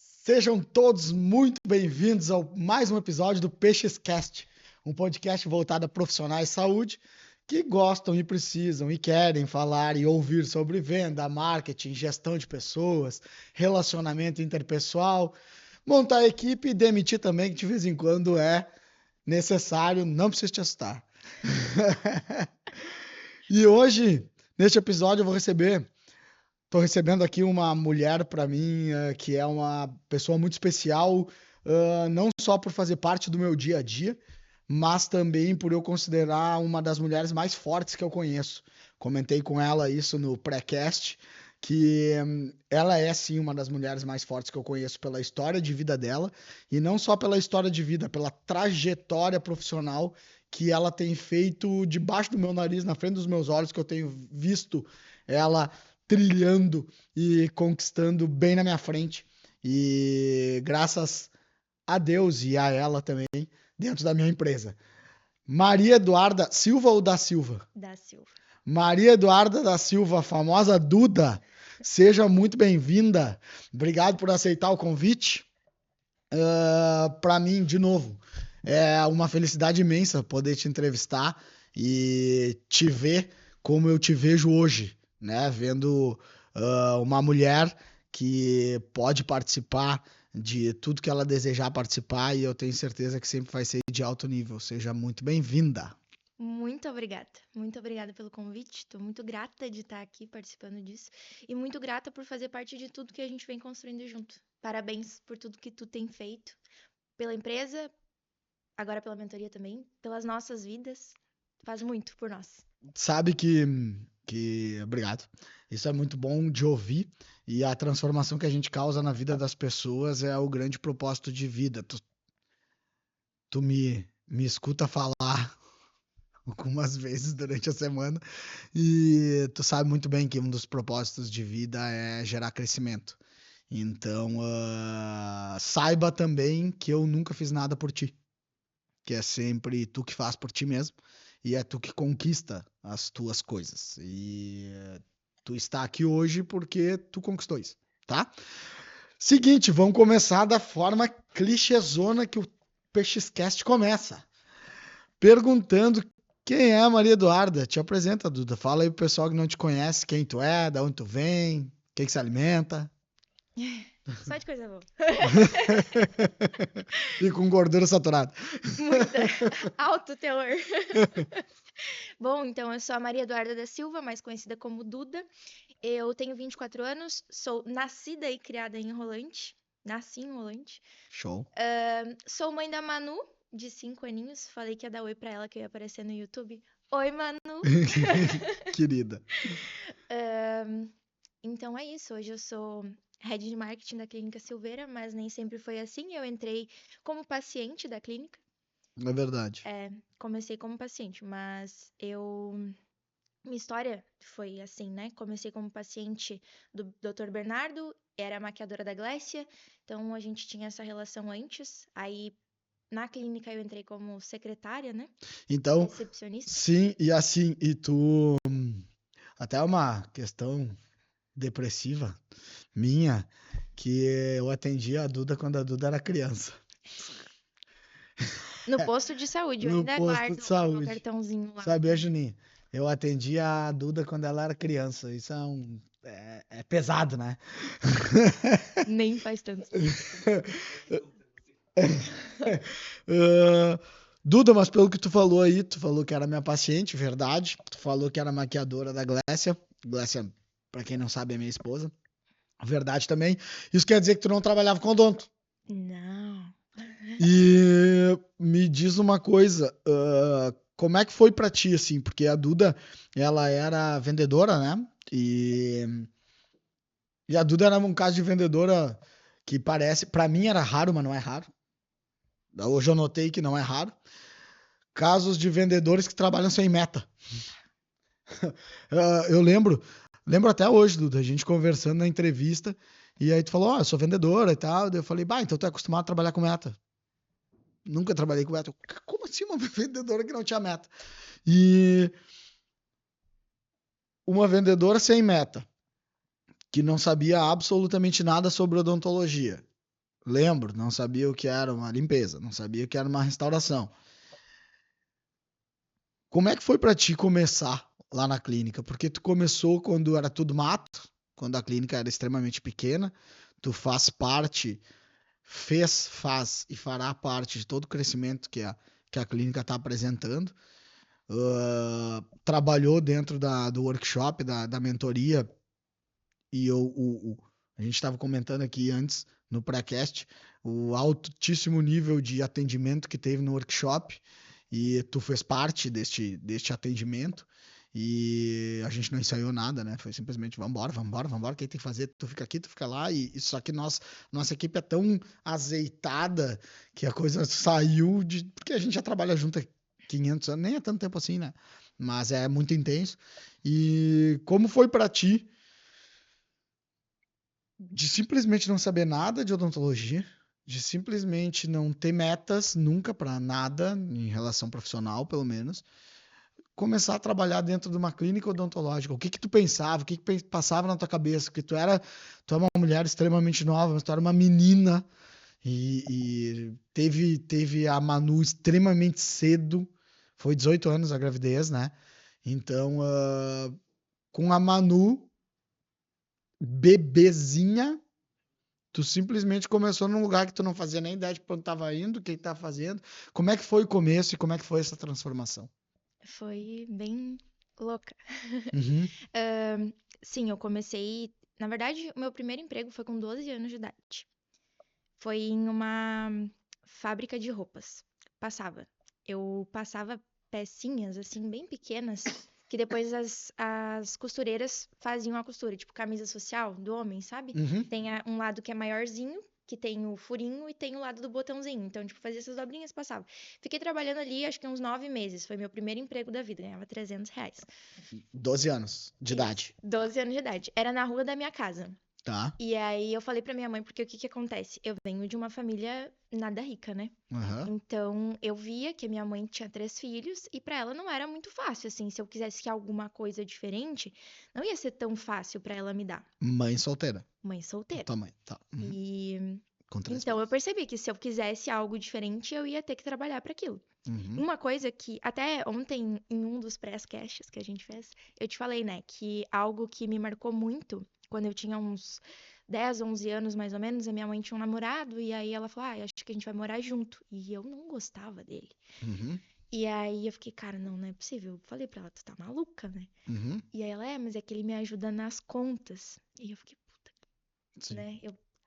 Sejam todos muito bem-vindos a mais um episódio do PeixesCast, um podcast voltado a profissionais de saúde que gostam e precisam e querem falar e ouvir sobre venda, marketing, gestão de pessoas, relacionamento interpessoal, montar a equipe e demitir também, que de vez em quando é necessário, não precisa te assustar. E hoje, neste episódio, Estou recebendo aqui uma mulher para mim que é uma pessoa muito especial, não só por fazer parte do meu dia a dia, mas também por eu considerar uma das mulheres mais fortes que eu conheço. Comentei com ela isso no pré-cast, que ela é sim uma das mulheres mais fortes que eu conheço pela história de vida dela, e não só pela história de vida, pela trajetória profissional que ela tem feito debaixo do meu nariz, na frente dos meus olhos, que eu tenho visto ela trilhando e conquistando bem na minha frente. E graças a Deus e a ela também, dentro da minha empresa. Maria Eduarda Silva ou da Silva? Da Silva. Maria Eduarda da Silva, a famosa Duda, seja muito bem-vinda. Obrigado por aceitar o convite. Para mim, de novo, é uma felicidade imensa poder te entrevistar e te ver como eu te vejo hoje, né? Vendo uma mulher que pode participar de tudo que ela desejar participar, e eu tenho certeza que sempre vai ser de alto nível. Seja muito bem-vinda. Muito obrigada pelo convite. Estou muito grata de estar aqui participando disso e muito grata por fazer parte de tudo que a gente vem construindo junto. Parabéns por tudo que tu tem feito pela empresa, agora pela mentoria também, pelas nossas vidas. Faz muito por nós. Sabe que obrigado. Isso é muito bom de ouvir, e a transformação que a gente causa na vida das pessoas é o grande propósito de vida. Tu me escuta falar algumas vezes durante a semana, e tu sabe muito bem que um dos propósitos de vida é gerar crescimento. Então, saiba também que eu nunca fiz nada por ti, que é sempre tu que faz por ti mesmo, e é tu que conquista as tuas coisas. E tu está aqui hoje porque tu conquistou isso, tá? Seguinte, vamos começar da forma clichêzona que o PeixesCast começa. Perguntando quem é a Maria Eduarda. Te apresenta, Duda. Fala aí pro pessoal que não te conhece, quem tu é, da onde tu vem, o que se alimenta. Só de coisa boa. E com gordura saturada. Muita. Alto teor. Bom, então eu sou a Maria Eduarda da Silva, mais conhecida como Duda. Eu tenho 24 anos, sou nascida e criada em Rolante. Nasci em Rolante. Show. Sou mãe da Manu, de 5 aninhos. Falei que ia dar oi pra ela, que eu ia aparecer no YouTube. Oi, Manu! Querida. Então é isso. Hoje eu sou head de marketing da Clínica Silveira, mas nem sempre foi assim. Eu entrei como paciente da clínica. É verdade. Comecei como paciente, mas minha história foi assim, né? Comecei como paciente do Dr. Bernardo, era maquiadora da Glécia, então a gente tinha essa relação antes. Aí na clínica eu entrei como secretária, né? Então, Recepcionista. sim, e assim, e tu. Até uma questão depressiva minha, que eu atendi a Duda quando a Duda era criança. No posto de saúde, eu No ainda posto guardo de o saúde. meu cartãozinho lá. Sabia, Juninho? Eu atendi a Duda quando ela era criança. Isso é pesado, né? Nem faz tanto. Duda, mas pelo que tu falou aí, tu falou que era minha paciente, verdade. Tu falou que era maquiadora da Glécia. Glécia, pra quem não sabe, é minha esposa. Verdade também. Isso quer dizer que tu não trabalhava com odonto. Não. E me diz uma coisa, como é que foi pra ti, assim? Porque a Duda, ela era vendedora, né? E a Duda era um caso de vendedora que parece, pra mim era raro, mas não é raro. Hoje eu notei que não é raro. Casos de vendedores que trabalham sem meta. Eu lembro até hoje, Duda, a gente conversando na entrevista, e aí tu falou, eu sou vendedora e tal. Daí eu falei, então tu é acostumado a trabalhar com meta. nunca trabalhei com meta. Como assim uma vendedora que não tinha meta? E uma vendedora sem meta, que não sabia absolutamente nada sobre odontologia. Lembro, não sabia o que era uma limpeza, não sabia o que era uma restauração. Como é que foi para ti começar lá na clínica? Porque tu começou quando era tudo mato, quando a clínica era extremamente pequena, tu faz e fará parte de todo o crescimento que a clínica está apresentando. Trabalhou dentro do workshop, da mentoria, e a gente estava comentando aqui antes, no pré-cast, o altíssimo nível de atendimento que teve no workshop, e tu fez parte deste atendimento, e a gente não ensaiou nada, né? Foi simplesmente vambora, quem tem que fazer, tu fica aqui, tu fica lá, e só que nossa equipe é tão azeitada que a coisa saiu porque a gente já trabalha junto há 500 anos, nem é tanto tempo assim, né? Mas é muito intenso. E como foi para ti de simplesmente não saber nada de odontologia, de simplesmente não ter metas nunca para nada em relação profissional, pelo menos, começar a trabalhar dentro de uma clínica odontológica? O que que tu pensava? O que que passava na tua cabeça? Que tu é uma mulher extremamente nova, mas tu era uma menina e teve a Manu extremamente cedo, foi 18 anos a gravidez, né? Então, com a Manu bebezinha, tu simplesmente começou num lugar que tu não fazia nem ideia de pra onde tava indo, o que que tava fazendo. Como é que foi o começo e como é que foi essa transformação? Foi bem louca. Uhum, Sim, eu comecei. Na verdade, o meu primeiro emprego foi com 12 anos de idade. Foi em uma fábrica de roupas. Eu passava pecinhas, assim, bem pequenas, que depois as costureiras faziam a costura, tipo camisa social do homem, sabe? uhum. Tem um lado que é maiorzinho, que tem o furinho, e tem o lado do botãozinho. Então, tipo, fazia essas dobrinhas e passava. Fiquei trabalhando ali, acho que uns 9 meses. Foi meu primeiro emprego da vida, ganhava R$ 300. 12 anos de Isso, idade, 12 anos de idade. Era na rua da minha casa. tá? E aí eu falei pra minha mãe, porque o que que acontece? Eu venho de uma família nada rica, né? Aham. Então eu via que a minha mãe tinha 3 filhos e pra ela não era muito fácil, assim, se eu quisesse que alguma coisa diferente, não ia ser tão fácil pra ela me dar. Mãe solteira. Mãe solteira. Tua mãe, tá. Uhum. E Com três então eu filhos. percebi que se eu quisesse algo diferente, eu ia ter que trabalhar pra aquilo. Uhum, Uma coisa que até ontem em um dos pré-casts que a gente fez, eu te falei, né, que algo que me marcou muito quando eu tinha uns 10, 11 anos mais ou menos, a minha mãe tinha um namorado e aí ela falou: "Ah, acho que a gente vai morar junto". E eu não gostava dele. uhum, E aí eu fiquei, cara, não é possível. Eu falei pra ela, tu tá maluca, né? uhum. E aí ela, mas é que ele me ajuda nas contas. E eu fiquei, Sim. né?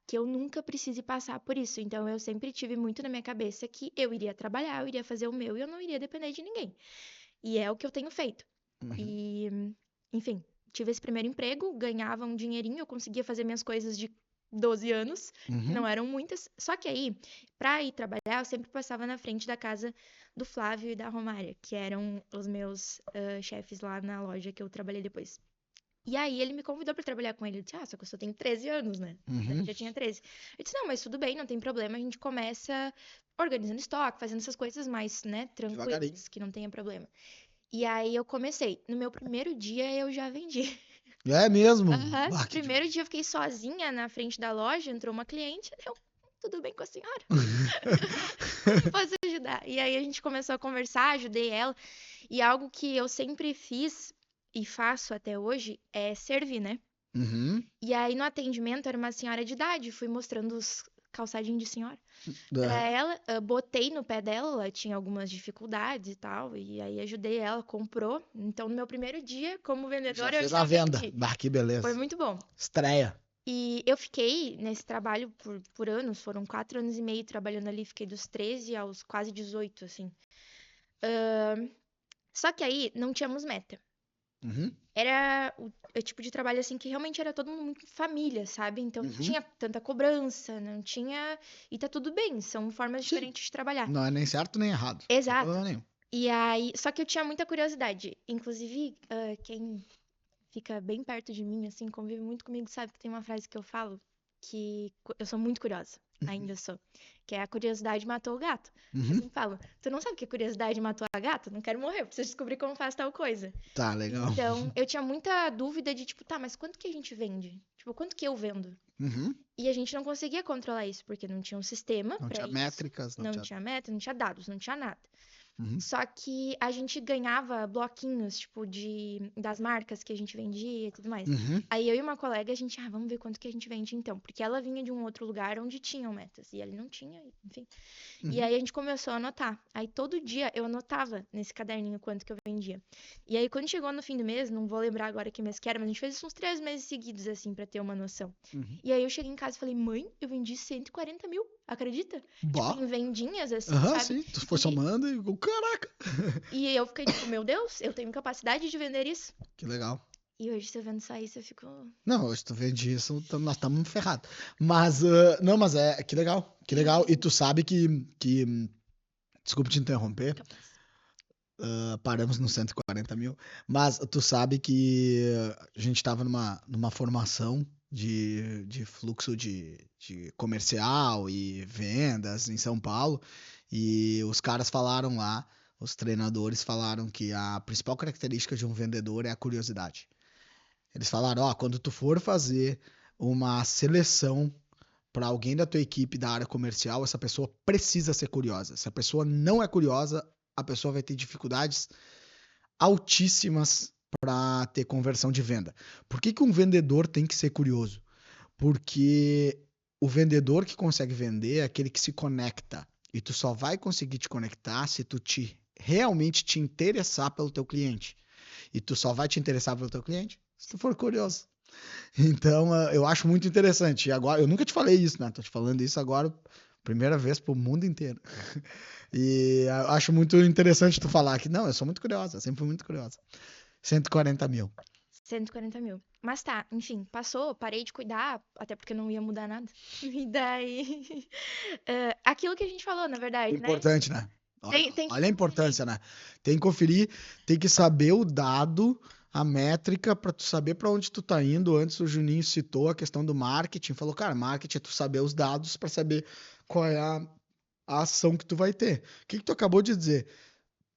Que eu nunca precise passar por isso. Então eu sempre tive muito na minha cabeça que eu iria trabalhar, eu iria fazer o meu e eu não iria depender de ninguém. E é o que eu tenho feito. Uhum, E, enfim, tive esse primeiro emprego, ganhava um dinheirinho, eu conseguia fazer minhas coisas de 12 anos, que uhum. não eram muitas. Só que aí, pra ir trabalhar, eu sempre passava na frente da casa do Flávio e da Romária, que eram os meus chefes lá na loja que eu trabalhei depois. E aí ele me convidou pra trabalhar com ele. Eu disse, só que eu só tenho 13 anos, né? Daí Uhum. já tinha 13. Eu disse, não, mas tudo bem, não tem problema. A gente começa organizando estoque, fazendo essas coisas mais, né, Devagarinho. tranquilas, que não tenha problema. E aí eu comecei. No meu primeiro dia eu já vendi. É mesmo? Aham. Bah, que Primeiro demais. dia eu fiquei sozinha na frente da loja, entrou uma cliente, deu, tudo bem com a senhora? Como posso ajudar? E aí a gente começou a conversar, ajudei ela. E algo que eu sempre fiz e faço até hoje é servir, né? Uhum. E aí no atendimento era uma senhora de idade, fui mostrando os calçadinhos de senhora pra Aham. ela, botei no pé dela, ela tinha algumas dificuldades e tal, e aí ajudei ela, comprou. Então no meu primeiro dia como Já vendedora eu fez já a venda. vendi. Bah, que Foi beleza. muito bom. Estreia. E eu fiquei nesse trabalho por anos, foram 4 anos e meio trabalhando ali, fiquei dos 13 aos quase 18, assim. Só que aí não tínhamos meta. Uhum. Era o tipo de trabalho assim que realmente era todo mundo muito família, sabe? Então não Uhum. tinha tanta cobrança, não tinha. E tá tudo bem, são formas Sim. diferentes de trabalhar. Não é nem certo nem errado. Não tem Exato. problema nenhum. E aí, só que eu tinha muita curiosidade. Inclusive, quem fica bem perto de mim, assim, convive muito comigo, sabe que tem uma frase que eu falo que eu sou muito curiosa. Uhum. ainda sou. Que é a curiosidade matou o gato. Eu Uhum. sempre falo, tu não sabe que a curiosidade matou a gata? Não quero morrer, eu preciso descobrir como faz tal coisa. Tá, legal. Então, eu tinha muita dúvida de, tipo, tá, mas quanto que a gente vende? Tipo, quanto que eu vendo? Uhum. E a gente não conseguia controlar isso, porque não tinha um sistema Não pra tinha isso, métricas, não não tinha. tinha meta, não tinha dados, não tinha nada. Uhum. Só que a gente ganhava bloquinhos, tipo, das marcas que a gente vendia e tudo mais. Uhum. Aí eu e uma colega, a gente, vamos ver quanto que a gente vende então. Porque ela vinha de um outro lugar onde tinham metas. E ele não tinha, enfim. E Uhum. aí a gente começou a anotar. Aí todo dia eu anotava nesse caderninho quanto que eu vendia. E aí quando chegou no fim do mês, não vou lembrar agora que mês que era, mas a gente fez isso uns 3 meses seguidos, assim, pra ter uma noção. Uhum. E aí eu cheguei em casa e falei, mãe, eu vendi 140 mil, acredita? Tipo, Bah. em vendinhas, assim, Aham, sabe? sim. Tu foi E, somando e. Caraca! e eu fiquei tipo, meu Deus, eu tenho capacidade de vender isso? Que legal. E hoje, se eu vendo só isso, eu fico. Não, hoje tu vende isso, nós estamos ferrados. Mas, não, mas é, que legal, que legal. E tu sabe que desculpa te interromper, Capaz. paramos no 140 mil, mas tu sabe que a gente estava numa formação de fluxo de comercial e vendas em São Paulo, e os caras falaram lá, os treinadores falaram que a principal característica de um vendedor é a curiosidade. Eles falaram, ó, quando tu for fazer uma seleção para alguém da tua equipe da área comercial, essa pessoa precisa ser curiosa. Se a pessoa não é curiosa, a pessoa vai ter dificuldades altíssimas para ter conversão de venda. Por que um vendedor tem que ser curioso? Porque o vendedor que consegue vender é aquele que se conecta. E tu só vai conseguir te conectar se tu realmente te interessar pelo teu cliente. E tu só vai te interessar pelo teu cliente se tu for curioso. Então, eu acho muito interessante. E agora, eu nunca te falei isso, né? Tô te falando isso agora, primeira vez pro mundo inteiro. E eu acho muito interessante tu falar que, não, eu sou muito curiosa, sempre fui muito curiosa. 140 mil. 140 mil. Mas tá, enfim, passou, parei de cuidar, até porque não ia mudar nada. E daí. Aquilo que a gente falou, na verdade, né? Importante, né? Tem que Olha a conferir. importância, né? Tem que conferir, tem que saber o dado, a métrica, para tu saber para onde tu tá indo. Antes o Juninho citou a questão do marketing, falou, cara, marketing é tu saber os dados para saber qual é a ação que tu vai ter. O que tu acabou de dizer?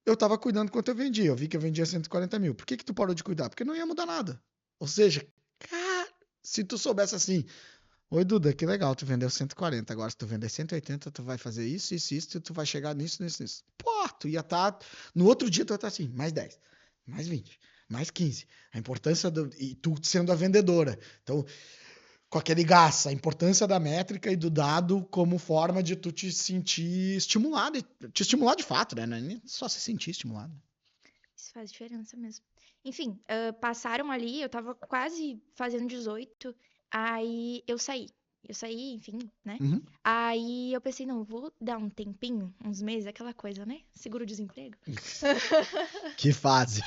Eu tava cuidando quanto eu vendia. Eu vi que eu vendia 140 mil. Por que tu parou de cuidar? Porque não ia mudar nada. Ou seja, cara, se tu soubesse assim, oi Duda, que legal, tu vendeu 140. Agora se tu vender 180, tu vai fazer isso, isso, isso, e tu vai chegar nisso, nisso, nisso. Pô, tu ia estar, no outro dia tu ia estar assim, mais 10, mais 20, mais 15. A importância e tu sendo a vendedora. Então, com aquele gás, a importância da métrica e do dado como forma de tu te sentir estimulado, te estimular de fato, né? Não é nem só se sentir estimulado. Isso faz diferença mesmo. Enfim, passaram ali, eu tava quase fazendo 18, aí eu saí. Eu saí, enfim, né? Uhum. Aí eu pensei, não, eu vou dar um tempinho, uns meses, aquela coisa, né? Seguro-desemprego. Que fase.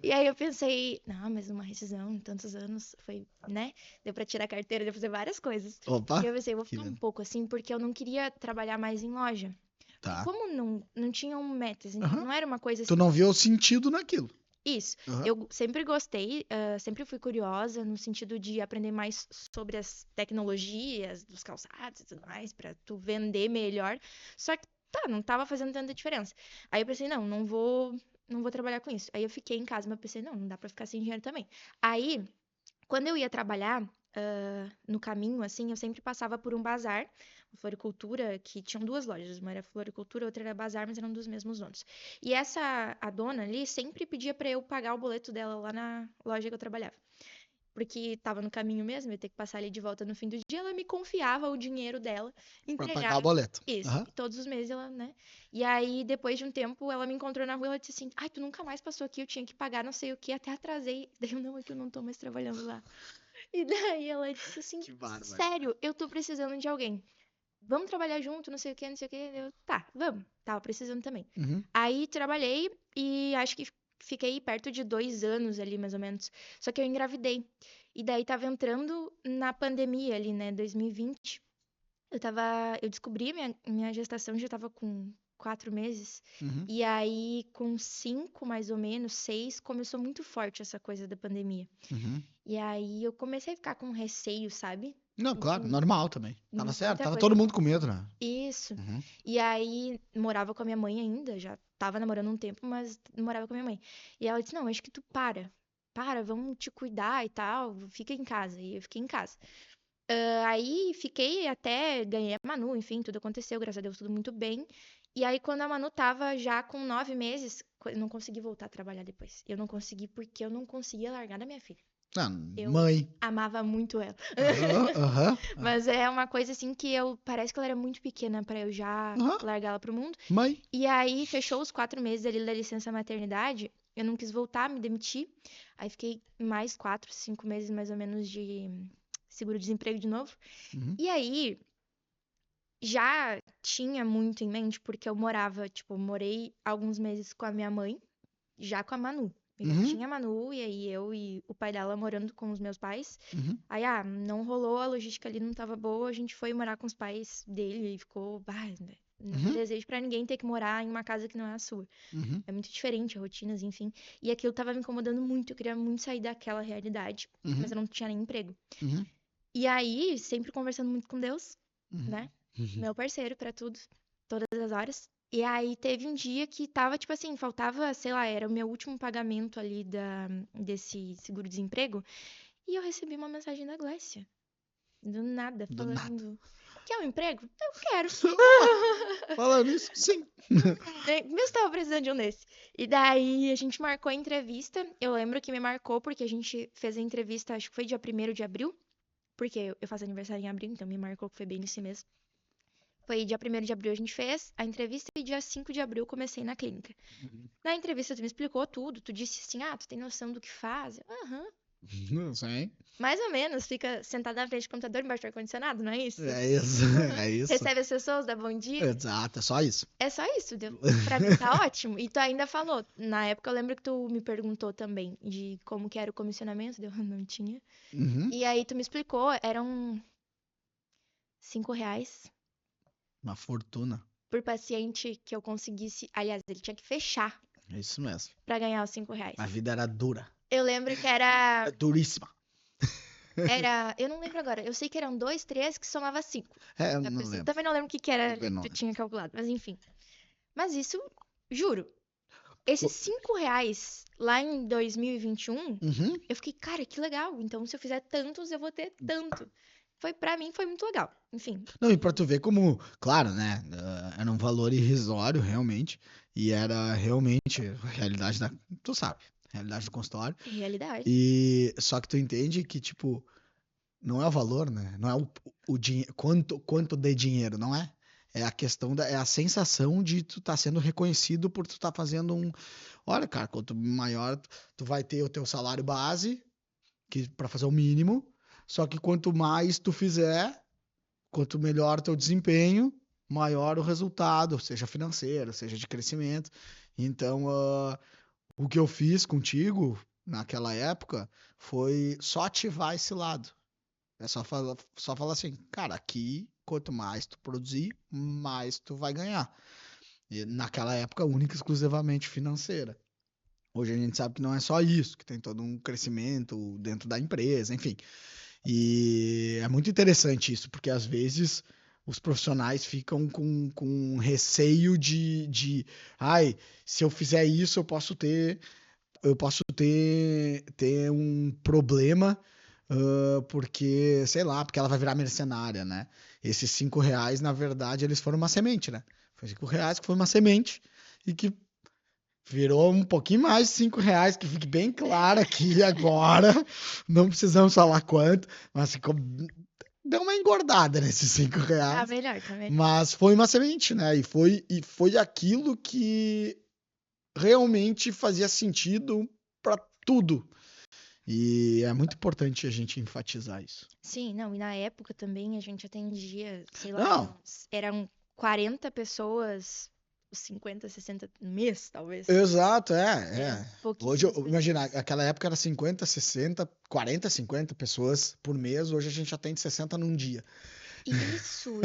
E aí eu pensei, não, mas uma rescisão em tantos anos foi, né? Deu pra tirar a carteira, deu pra fazer várias coisas. Opa, E eu pensei, eu vou que ficar um pouco assim, porque eu não queria trabalhar mais em loja. Porque tá. como não tinham metas, Uhum. não era uma coisa Tu assim. não viu o sentido naquilo. Isso, Uhum. eu sempre gostei, sempre fui curiosa no sentido de aprender mais sobre as tecnologias dos calçados e tudo mais, pra tu vender melhor. Só que, tá, não tava fazendo tanta diferença. Aí eu pensei, não vou trabalhar com isso. Aí eu fiquei em casa, mas eu pensei, não dá pra ficar sem dinheiro também. Aí, quando eu ia trabalhar, no caminho, assim, eu sempre passava por um bazar, floricultura, que tinham duas lojas, uma era floricultura, outra era bazar, mas eram dos mesmos donos. E a dona ali sempre pedia pra eu pagar o boleto dela lá na loja que eu trabalhava. Porque tava no caminho mesmo, eu ia ter que passar ali de volta no fim do dia, ela me confiava o dinheiro dela, Pra pagar o entregava. boleto. Isso, Uhum. e todos os meses ela, né? E aí, depois de um tempo, ela me encontrou na rua e ela disse assim: Ai, tu nunca mais passou aqui, eu tinha que pagar não sei o que, até atrasei. Daí eu, não, é que eu não tô mais trabalhando lá. E daí ela disse assim: Que bárbaro. Sério, eu tô precisando de alguém. Vamos trabalhar junto, não sei o que, não sei o que. Eu, tá, vamos. Tava precisando também. Uhum. Aí trabalhei e acho que fiquei perto de 2 anos ali, mais ou menos. Só que eu engravidei. E daí tava entrando na pandemia ali, né, 2020. Eu descobri minha gestação já tava com 4 meses. Uhum. E aí, com 5, mais ou menos, 6, começou muito forte essa coisa da pandemia. Uhum. E aí eu comecei a ficar com receio, sabe? Não, claro, Enfim, normal também. Tava certo, muita tava coisa todo mundo com aconteceu. medo, né? Isso. Uhum. E aí, morava com a minha mãe ainda, já tava namorando um tempo, mas morava com a minha mãe. E ela disse: Não, acho que tu para, vamos te cuidar e tal, fica em casa. E eu fiquei em casa. Aí fiquei até, ganhei a Manu, enfim, tudo aconteceu, graças a Deus, tudo muito bem. E aí, quando a Manu tava já com 9 meses, eu não consegui voltar a trabalhar depois. Eu não consegui porque eu não conseguia largar da minha filha. Ah, Eu mãe. amava muito ela. Aham, aham, Mas é uma coisa assim que parece que ela era muito pequena pra eu já aham. largar ela pro mundo. Mãe. E aí fechou os 4 meses ali da licença maternidade. Eu não quis voltar, me demiti. Aí fiquei mais 4, 5 meses mais ou menos de seguro-desemprego de novo. Uhum, E aí já tinha muito em mente, porque eu morava, tipo, morei alguns meses com a minha mãe, já com a Manu. Eu já uhum, tinha a Manu, e aí eu e o pai dela morando com os meus pais. uhum, Aí, não rolou, a logística ali não tava boa, a gente foi morar com os pais dele e ficou, né, não uhum, desejo pra ninguém ter que morar em uma casa que não é a sua. uhum, É muito diferente, rotinas, enfim. E aquilo tava me incomodando muito, eu queria muito sair daquela realidade, mas uhum, eu não tinha nem emprego. uhum, E aí, sempre conversando muito com Deus, né? uhum, uhum. Meu parceiro pra tudo, todas as horas. E aí teve um dia que tava, tipo assim, faltava, sei lá, era o meu último pagamento ali desse seguro-desemprego. E eu recebi uma mensagem da Glécia, do nada, Do nada. falando: Quer um emprego? Eu quero. Opa, falando isso, sim. Mesmo estava precisando de um desse. E daí a gente marcou a entrevista. Eu lembro que me marcou porque a gente fez a entrevista, acho que foi dia 1º de abril, porque eu faço aniversário em abril, então me marcou que foi bem nesse mês. Foi dia 1º de abril a gente fez a entrevista e dia 5 de abril eu comecei na clínica. Na entrevista tu me explicou tudo, tu disse assim, tu tem noção do que faz? Aham. Não sei. Mais ou menos, fica sentada na frente do computador embaixo do ar-condicionado, não é isso? É isso, Aham. é isso. Recebe as pessoas, dá bom dia. Exato, é só isso. É só isso, pra mim tá ótimo. E tu ainda falou, na época eu lembro que tu me perguntou também de como que era o comissionamento, eu não tinha. Uhum. E aí tu me explicou, eram R$ 5 Uma fortuna. por paciente que eu conseguisse. Aliás, ele tinha que fechar É isso mesmo. pra ganhar os R$ 5. A vida era dura. Eu lembro que É era. duríssima. Eu não lembro agora. Eu sei que eram dois, três que somava 5. É, eu A não pessoa. lembro. Também não lembro o que que era Também ali que não tu lembro. tinha calculado, mas enfim. Mas isso, juro, esses Co- R$ 5 lá em 2021, Uhum. eu fiquei, cara, que legal. Então, se eu fizer tantos, eu vou ter tanto. Pra mim, foi muito legal. Enfim, Não, e pra tu ver como, claro, né? Era um valor irrisório, realmente. E era realmente a realidade da. Tu sabe, a realidade do consultório. realidade. E só que tu entende que, tipo, não é o valor, né? Não é o dinheiro, quanto de dinheiro, não é? É a questão é a sensação de tu tá sendo reconhecido por tu tá fazendo um. Olha, cara, quanto maior tu vai ter o teu salário base, que para fazer o mínimo, só que quanto mais tu fizer, quanto melhor o teu desempenho, maior o resultado, seja financeiro, seja de crescimento. Então, o que eu fiz contigo naquela época foi só ativar esse lado. É só falar assim, cara, aqui, quanto mais tu produzir, mais tu vai ganhar. E naquela época, única e exclusivamente financeira. Hoje a gente sabe que não é só isso, que tem todo um crescimento dentro da empresa, enfim. E é muito interessante isso, porque às vezes os profissionais ficam com receio ai, se eu fizer isso, eu posso ter um problema, porque, sei lá, porque ela vai virar mercenária, né? Esses R$ 5, na verdade, eles foram uma semente, né? Foi R$ 5 que foi uma semente e que virou um pouquinho mais de R$ 5, que fique bem claro aqui agora. Não precisamos falar quanto, mas deu uma engordada nesses cinco Tá reais. melhor, tá melhor. Mas foi uma semente, né? E foi aquilo que realmente fazia sentido para tudo. E é muito importante a gente enfatizar isso. Sim, não, e na época também a gente atendia, sei lá, Não, eram 40 pessoas, 50, 60 no mês, talvez. exato, Eram Hoje, pouquíssimas imagina, pessoas. aquela época era 50, 60, 40, 50 pessoas por mês. Hoje a gente atende 60 num dia. Isso.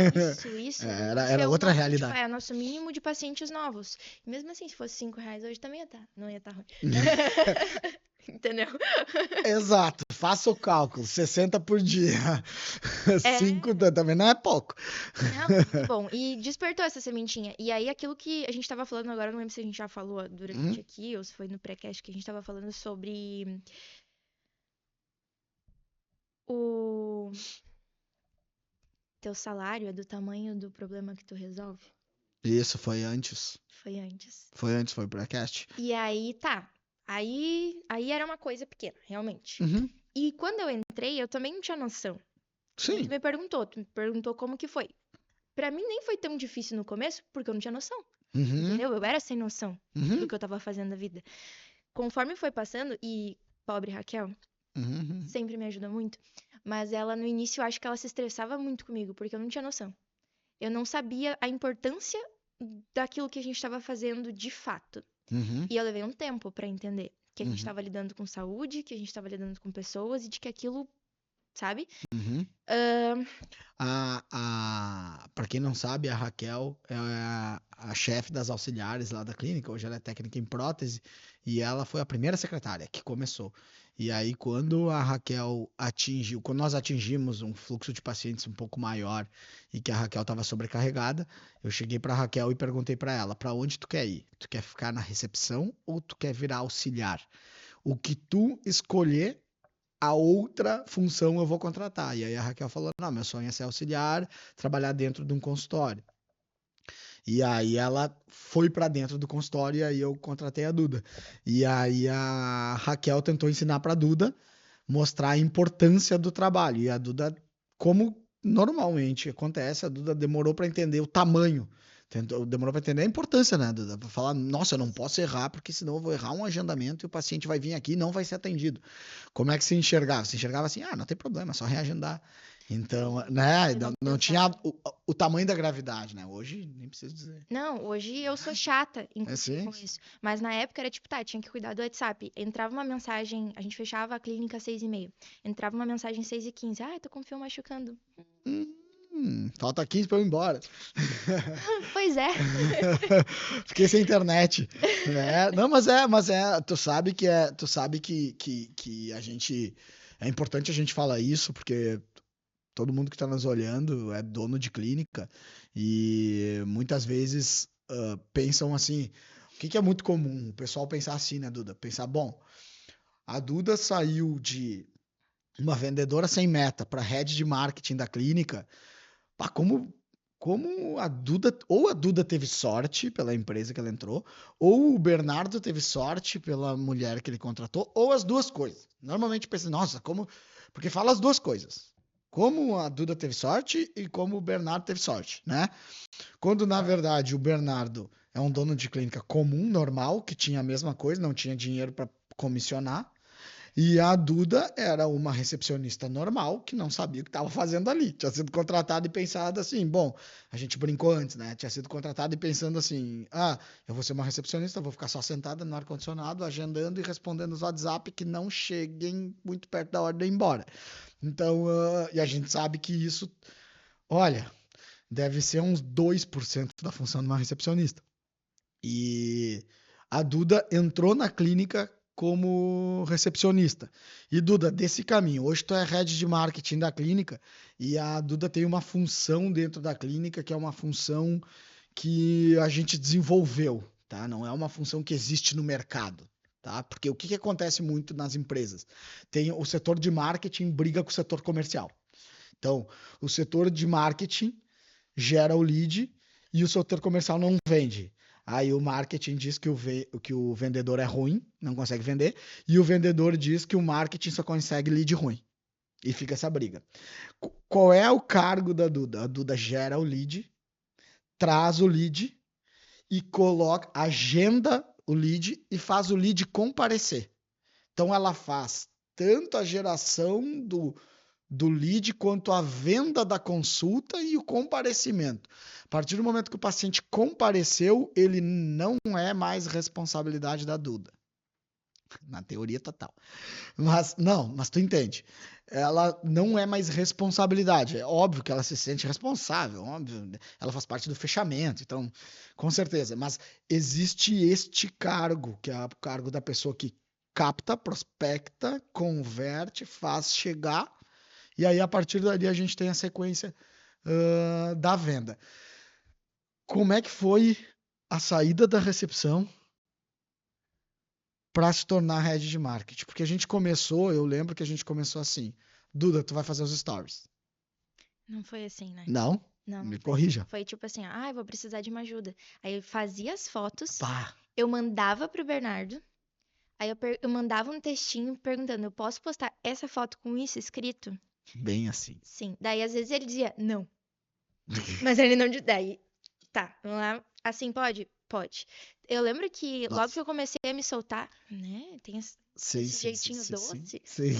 Era outra realidade. É o nosso mínimo de pacientes novos. E mesmo assim, se fosse R$ 5 hoje também não ia estar ruim. Entendeu? Exato, faça o cálculo, 60 por dia. 5 também não é pouco. Não, muito bom. E despertou essa sementinha. E aí, aquilo que a gente tava falando agora, não lembro se a gente já falou durante aqui, ou se foi no pré-cast que a gente tava falando sobre o teu salário é do tamanho do problema que tu resolve. Isso foi antes. Foi antes. Foi o pré-cast. E aí, tá. Aí era uma coisa pequena, realmente. E quando eu entrei, eu também não tinha noção. Sim. Tu me perguntou como que foi. Pra mim nem foi tão difícil no começo, porque eu não tinha noção. Entendeu? Eu era sem noção do que eu tava fazendo na vida. Conforme foi passando, e pobre Raquel, sempre me ajuda muito, mas ela no início eu acho que ela se estressava muito comigo, porque eu não tinha noção. Eu não sabia a importância daquilo que a gente estava fazendo de fato. E eu levei um tempo pra entender que a gente estava lidando com saúde, que a gente estava lidando com pessoas e de que aquilo, sabe? Pra quem não sabe, a Raquel é a chefe das auxiliares lá da clínica. Hoje ela é técnica em prótese e ela foi a primeira secretária que começou. E aí, quando nós atingimos um fluxo de pacientes um pouco maior e que a Raquel estava sobrecarregada, eu cheguei para a Raquel e perguntei para ela: para onde tu quer ir? Tu quer ficar na recepção ou tu quer virar auxiliar? O que tu escolher, a outra função eu vou contratar. E aí a Raquel falou: não, meu sonho é ser auxiliar, trabalhar dentro de um consultório. E aí ela foi para dentro do consultório e aí eu contratei a Duda. E aí a Raquel tentou ensinar para a Duda, mostrar a importância do trabalho. E a Duda, como normalmente acontece, a Duda demorou para entender o tamanho. Demorou para entender a importância, né, Duda? Para falar: nossa, eu não posso errar, porque senão eu vou errar um agendamento e o paciente vai vir aqui e não vai ser atendido. Como é que se enxergava? Se enxergava assim: não tem problema, é só reagendar. Então, né, não tinha o tamanho da gravidade, né? Hoje, nem preciso dizer. Não, hoje eu sou chata, inclusive, com isso. Mas na época era tipo, tinha que cuidar do WhatsApp. Entrava uma mensagem, a gente fechava a clínica às 6h30. Entrava uma mensagem 6h15. Tô com o fio machucando. Falta 15 pra eu ir embora. Pois é. Fiquei sem internet. Não, mas tu sabe que a gente, é importante a gente falar isso, porque todo mundo que está nos olhando é dono de clínica e muitas vezes pensam assim, o que é muito comum? O pessoal pensar assim, né, Duda? Pensar: bom, a Duda saiu de uma vendedora sem meta para head de marketing da clínica. Como a Duda teve sorte pela empresa que ela entrou, ou o Bernardo teve sorte pela mulher que ele contratou, ou as duas coisas. Normalmente pensa: nossa, como... Porque fala as duas coisas. Como a Duda teve sorte e como o Bernardo teve sorte, né? Quando, na verdade, o Bernardo é um dono de clínica comum, normal, que tinha a mesma coisa, não tinha dinheiro para comissionar. E a Duda era uma recepcionista normal que não sabia o que estava fazendo ali. Tinha sido contratada e pensado assim, bom, a gente brincou antes, né? Tinha sido contratada e pensando assim: eu vou ser uma recepcionista, vou ficar só sentada no ar-condicionado, agendando e respondendo os WhatsApp que não cheguem muito perto da hora de ir embora. Então, e a gente sabe que isso, olha, deve ser uns 2% da função de uma recepcionista. E a Duda entrou na clínica como recepcionista. E Duda, desse caminho, hoje tu é head de marketing da clínica e a Duda tem uma função dentro da clínica que é uma função que a gente desenvolveu, tá? Não é uma função que existe no mercado, tá? Porque o que acontece muito nas empresas? Tem o setor de marketing briga com o setor comercial. Então, o setor de marketing gera o lead e o setor comercial não vende. Aí o marketing diz que o vendedor é ruim, não consegue vender, e o vendedor diz que o marketing só consegue lead ruim. E fica essa briga. Qual é o cargo da Duda? A Duda gera o lead, traz o lead e agenda o lead e faz o lead comparecer. Então ela faz tanto a geração do lead quanto a venda da consulta e o comparecimento. A partir do momento que o paciente compareceu, ele não é mais responsabilidade da Duda. Na teoria total. Mas tu entende. Ela não é mais responsabilidade. É óbvio que ela se sente responsável, óbvio. Ela faz parte do fechamento, então, com certeza. Mas existe este cargo, que é o cargo da pessoa que capta, prospecta, converte, faz chegar, e aí a partir dali a gente tem a sequência da venda. Como é que foi a saída da recepção para se tornar head de marketing? Porque a gente começou, eu lembro que a gente começou assim: Duda, tu vai fazer os stories. Não foi assim, né? Não? Não, Me não foi assim. corrija. Foi tipo assim, eu vou precisar de uma ajuda. Aí eu fazia as fotos, Pá, eu mandava pro Bernardo, aí eu mandava um textinho perguntando, eu posso postar essa foto com isso escrito? bem assim. Sim. Daí às vezes ele dizia, não. Mas ele não dizia. Daí, tá, vamos lá. Assim pode? Pode. Eu lembro que logo que Nossa. eu comecei a me soltar, né? Tem Sim, esse sim, sim, jeitinho sim, sim. doce. Sim.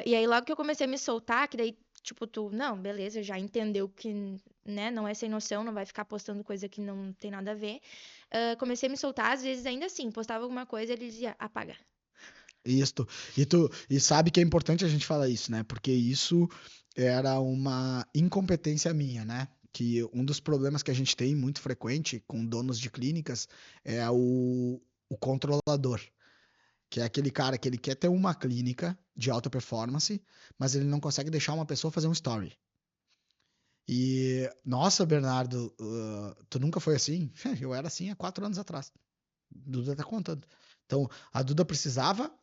E aí, logo que eu comecei a me soltar, que daí, tipo, não, beleza, já entendeu que, né, não é sem noção, não vai ficar postando coisa que não tem nada a ver. Comecei a me soltar, às vezes ainda assim, postava alguma coisa, ele dizia, apaga. Isto. E sabe que é importante a gente falar isso, né? Porque isso era uma incompetência minha, né? Que um dos problemas que a gente tem muito frequente com donos de clínicas é o controlador. Que é aquele cara que ele quer ter uma clínica de alta performance, mas ele não consegue deixar uma pessoa fazer um story. E, nossa, Bernardo, tu nunca foi assim? Eu era assim há 4 anos atrás. Duda tá contando. Então, a Duda precisava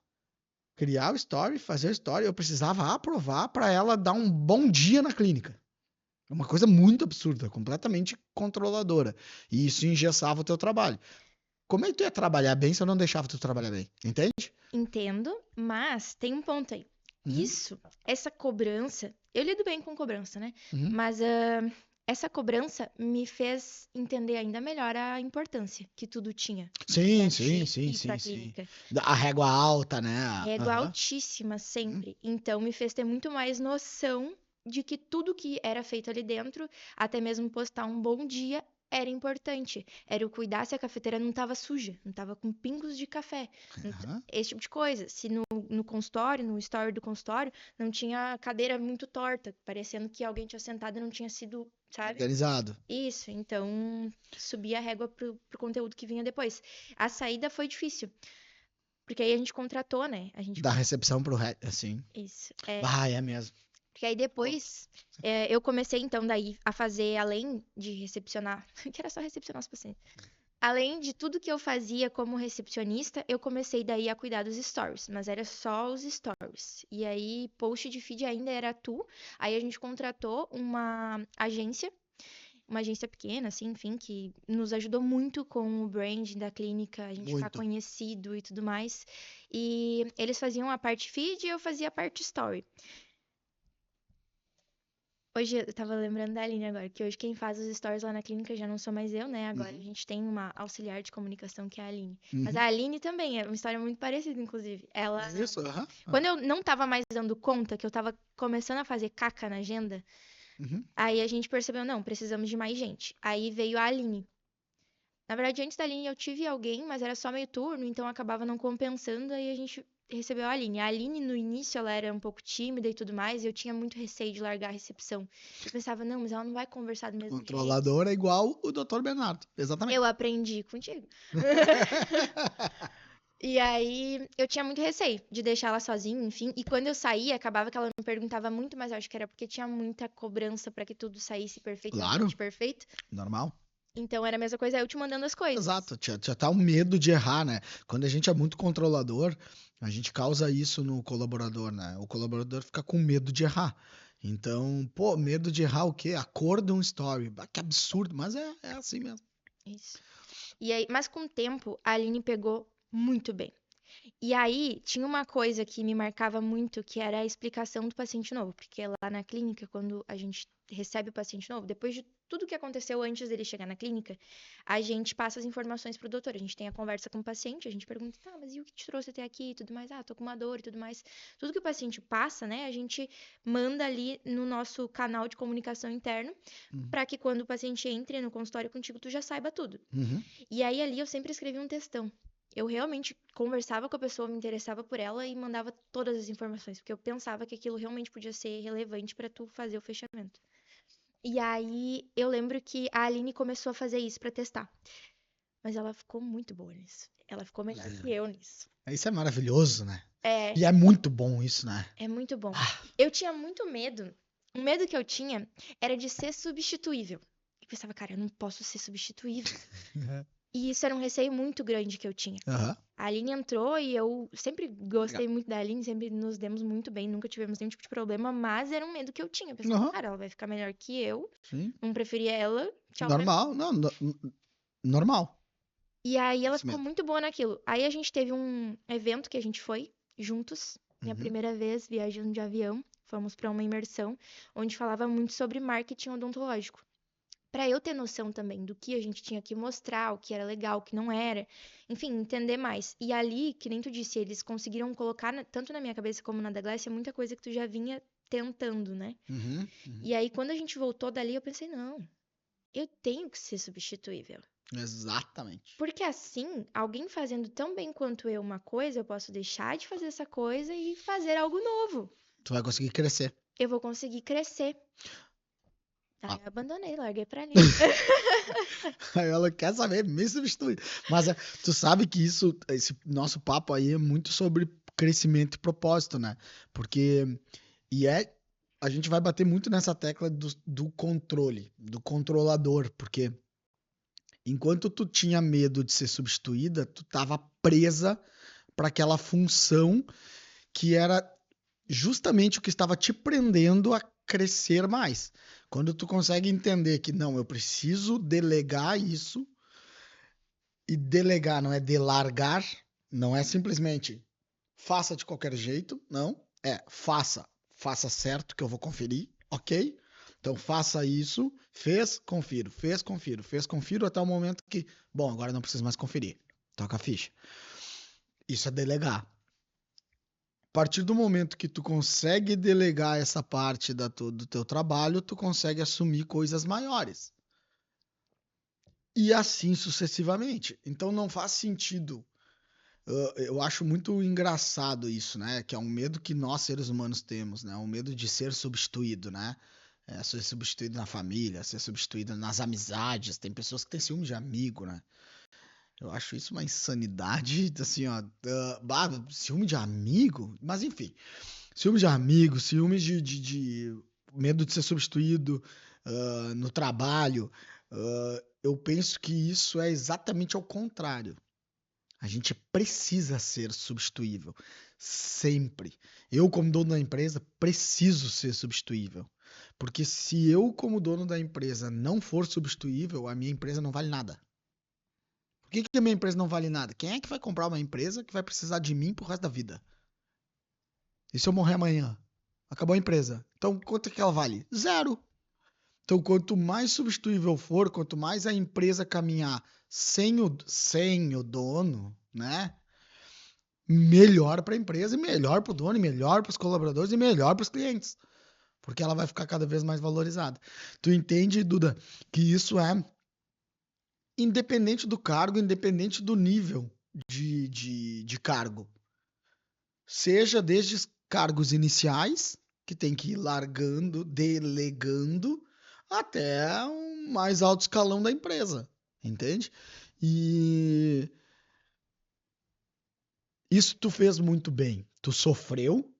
criar o story, fazer o story, eu precisava aprovar para ela dar um bom dia na clínica. É uma coisa muito absurda, completamente controladora. E isso engessava o teu trabalho. Como é que tu ia trabalhar bem se eu não deixava tu trabalhar bem? Entende? Entendo, mas tem um ponto aí. Uhum, Essa cobrança, eu lido bem com cobrança, né? uhum. Mas essa cobrança me fez entender ainda melhor a importância que tudo tinha Sim, pra sim, ti sim, e pra sim, sim. clínica. A régua alta, né? Régua Aham. altíssima Uhum. sempre. Então me fez ter muito mais noção de que tudo que era feito ali dentro, até mesmo postar um bom dia, era importante. Era eu cuidar se a cafeteira não estava suja, não estava com pingos de café. Aham. Esse tipo de coisa. Se no consultório, no story do consultório, não tinha a cadeira muito torta, parecendo que alguém tinha sentado e não tinha sido, sabe? Organizado. Isso, então subia a régua pro conteúdo que vinha depois. A saída foi difícil, porque aí a gente contratou, né? A gente Da recepção pro assim. isso. Ah, é mesmo. Porque aí Pô, depois eu comecei, então, daí a fazer, além de recepcionar, que era só recepcionar os pacientes. Além de tudo que eu fazia como recepcionista, eu comecei daí a cuidar dos stories, mas era só os stories. E aí, post de feed ainda era tu. Aí a gente contratou uma agência pequena, assim, enfim, que nos ajudou muito com o branding da clínica, a gente ficar muito. conhecido e tudo mais. E eles faziam a parte feed e eu fazia a parte story. Hoje eu tava lembrando da Aline agora, que hoje quem faz os stories lá na clínica já não sou mais eu, né? Agora a Uhum. gente tem uma auxiliar de comunicação que é a Aline. Mas Uhum. a Aline também é uma história muito parecida, inclusive. Isso, aham. Quando eu não tava mais dando conta, que eu tava começando a fazer caca na agenda, Uhum. aí a gente percebeu, não, precisamos de mais gente. Aí veio a Aline. Na verdade, antes da Aline eu tive alguém, mas era só meio turno, então acabava não compensando, aí a gente recebeu a Aline. A Aline, no início, ela era um pouco tímida e tudo mais, e eu tinha muito receio de largar a recepção. Eu pensava, não, mas ela não vai conversar do mesmo jeito. Controlador é igual o Dr. Bernardo. Exatamente. Eu aprendi contigo. E aí eu tinha muito receio de deixar ela sozinha, enfim. E quando eu saía, acabava que ela me perguntava muito, mas eu acho que era porque tinha muita cobrança pra que tudo saísse Claro, perfeitamente perfeito. normal. Então era a mesma coisa eu te mandando as coisas. Exato, já tá o medo de errar, né? Quando a gente é muito controlador, a gente causa isso no colaborador, né? O colaborador fica com medo de errar. Então, pô, medo de errar o quê? A cor de um story. Ah, que absurdo, mas é assim mesmo. Isso. E aí, mas com o tempo, a Aline pegou muito bem. E aí, tinha uma coisa que me marcava muito, que era a explicação do paciente novo. Porque lá na clínica, quando a gente recebe o paciente novo, depois de tudo que aconteceu antes dele chegar na clínica, a gente passa as informações pro doutor. A gente tem a conversa com o paciente, a gente pergunta, tá, mas e o que te trouxe até aqui e tudo mais? Ah, tô com uma dor e tudo mais. Tudo que o paciente passa, né, a gente manda ali no nosso canal de comunicação interno, Uhum. para que quando o paciente entre no consultório contigo, tu já saiba tudo. Uhum. E aí ali eu sempre escrevi um textão. Eu realmente conversava com a pessoa, me interessava por ela e mandava todas as informações, porque eu pensava que aquilo realmente podia ser relevante pra tu fazer o fechamento. E aí eu lembro que a Aline começou a fazer isso pra testar, mas ela ficou muito boa nisso. Ela ficou melhor que eu nisso. Isso é maravilhoso, né? É, E é muito bom isso, né? é muito bom. Ah, Eu tinha muito medo. O medo que eu tinha era de ser substituível. Eu pensava, cara, eu não posso ser substituível. E isso era um receio muito grande que eu tinha. aham. A Aline entrou e eu sempre gostei muito da Aline, sempre nos demos muito bem, nunca tivemos nenhum tipo de problema, mas era um medo que eu tinha. Eu pensava, Aham, cara, ela vai ficar melhor que eu, sim. não preferia ela, tchau pra mim. Normal, não, normal. E aí ela Esse ficou medo. muito boa naquilo. Aí a gente teve um evento que a gente foi juntos, minha Uhum. primeira vez viajando de avião. Fomos para uma imersão onde falava muito sobre marketing odontológico. Para eu ter noção também do que a gente tinha que mostrar, o que era legal, o que não era, enfim, entender mais. E ali, que nem tu disse, eles conseguiram colocar tanto na minha cabeça como na da Glécia muita coisa que tu já vinha tentando, né? Uhum, uhum. E aí quando a gente voltou dali, eu pensei, não, eu tenho que ser substituível. Exatamente. Porque assim, alguém fazendo tão bem quanto eu uma coisa, eu posso deixar de fazer essa coisa e fazer algo novo. Tu vai conseguir crescer. Eu vou conseguir crescer. Aí Ah, eu abandonei, larguei pra ali. aí ela quer saber, me substitui. Mas tu sabe que esse nosso papo aí é muito sobre crescimento e propósito, né? Porque, a gente vai bater muito nessa tecla do controle, do controlador, porque enquanto tu tinha medo de ser substituída, tu tava presa para aquela função que era justamente o que estava te prendendo a crescer mais. Quando tu consegue entender que não, eu preciso delegar isso, e delegar não é delargar, não é simplesmente faça de qualquer jeito, não, faça certo que eu vou conferir, ok? Então faça isso, fez, confiro até o momento que, bom, agora não preciso mais conferir. Toca a ficha. Isso é delegar. A partir do momento que tu consegue delegar essa parte do teu trabalho, tu consegue assumir coisas maiores. E assim sucessivamente. Então não faz sentido. Eu acho muito engraçado isso, né? Que é um medo que nós seres humanos temos, né? Um medo de ser substituído, né? Ser substituído na família, ser substituído nas amizades. Tem pessoas que têm ciúme de amigo, né? Eu acho isso uma insanidade, assim, ó. Ciúme de amigo? Mas enfim. Ciúmes de amigos, ciúmes de medo de ser substituído no trabalho. Eu penso que isso é exatamente ao contrário. A gente precisa ser substituível. Sempre. Eu, como dono da empresa, preciso ser substituível. Porque se eu, como dono da empresa, não for substituível, a minha empresa não vale nada. Por que a minha empresa não vale nada? Quem é que vai comprar uma empresa que vai precisar de mim pro resto da vida? E se eu morrer amanhã? Acabou a empresa. Então, quanto é que ela vale? Zero. Então, quanto mais substituível for, quanto mais a empresa caminhar sem o dono, né? Melhor para a empresa, e melhor para o dono, e melhor para os colaboradores, e melhor para os clientes. Porque ela vai ficar cada vez mais valorizada. Tu entende, Duda, que isso é independente do cargo, independente do nível de cargo. Seja desde os cargos iniciais, que tem que ir largando, delegando, até o mais alto escalão da empresa, entende? E isso tu fez muito bem. Tu sofreu.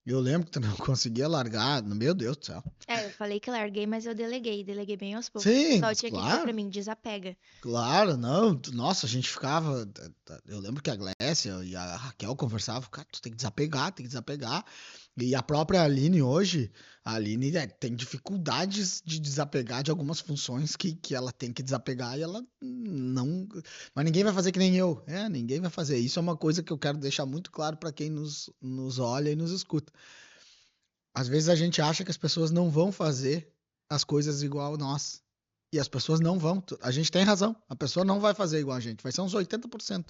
Eu lembro que tu não conseguia largar. Meu Deus do céu. É, eu falei que larguei, mas eu deleguei bem aos poucos. O Sim, pessoal tinha que dizer pra claro. mim, desapega. Claro, não. Nossa, a gente ficava. Eu lembro que a Glécia e a Raquel conversavam, cara, tu tem que desapegar, tem que desapegar. E a própria Aline hoje, a Aline tem dificuldades de desapegar de algumas funções que ela tem que desapegar e ela não. Mas ninguém vai fazer que nem eu. Ninguém vai fazer. Isso é uma coisa que eu quero deixar muito claro para quem nos olha e nos escuta. Às vezes a gente acha que as pessoas não vão fazer as coisas igual a nós. E as pessoas não vão. A gente tem razão. A pessoa não vai fazer igual a gente. Vai ser uns 80%.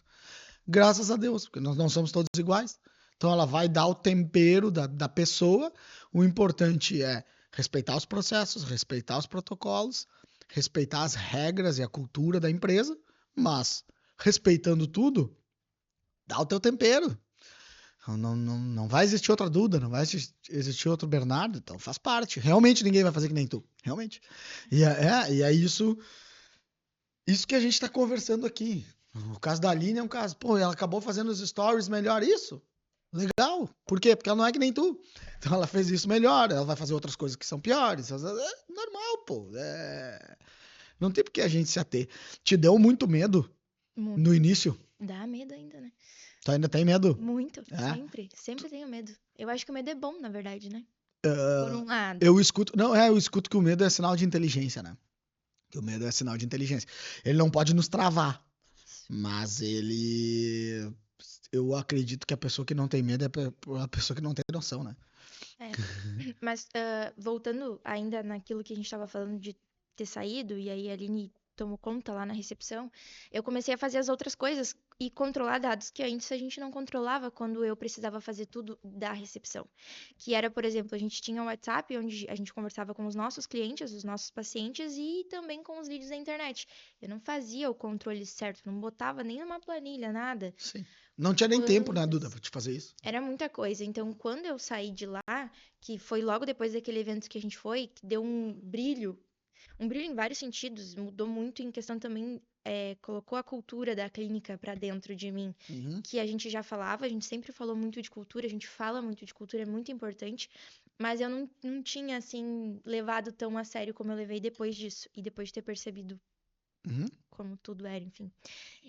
Graças a Deus, porque nós não somos todos iguais. Então ela vai dar o tempero da pessoa. O importante é respeitar os processos, respeitar os protocolos, respeitar as regras e a cultura da empresa, mas respeitando tudo, dá o teu tempero. Não vai existir outra Duda, não vai existir outro Bernardo, então faz parte. Realmente ninguém vai fazer que nem tu. Realmente. E é isso que a gente tá conversando aqui. O caso da Aline é um caso. Pô, ela acabou fazendo os stories melhor isso. Legal. Por quê? Porque ela não é que nem tu. Então ela fez isso melhor. Ela vai fazer outras coisas que são piores. É normal, pô. Não tem por que a gente se ater. Te deu muito medo Muito. no início? Dá medo ainda, né? Tu ainda tem medo? Muito. É? Sempre tenho medo. Eu acho que o medo é bom, na verdade, né? Ah, Por um lado. eu escuto que o medo é sinal de inteligência, né? Que o medo é sinal de inteligência. Ele não pode nos travar, mas eu acredito que a pessoa que não tem medo é a pessoa que não tem noção, né? É. Mas voltando ainda naquilo que a gente estava falando de ter saído, e aí a Aline tomou conta lá na recepção, eu comecei a fazer as outras coisas e controlar dados que antes a gente não controlava quando eu precisava fazer tudo da recepção. Que era, por exemplo, a gente tinha um WhatsApp onde a gente conversava com os nossos clientes, os nossos pacientes e também com os leads da internet. Eu não fazia o controle certo, não botava nem numa planilha, nada. Sim. Não tinha nem tempo, né, Duda, Quantas? pra te fazer isso. Era muita coisa. Então, quando eu saí de lá, que foi logo depois daquele evento que a gente foi, que deu um brilho em vários sentidos, mudou muito em questão também, colocou a cultura da clínica pra dentro de mim, Uhum. que a gente já falava, a gente sempre falou muito de cultura, a gente fala muito de cultura, é muito importante, mas eu não tinha, assim, levado tão a sério como eu levei depois disso, e depois de ter percebido Uhum. como tudo era, enfim.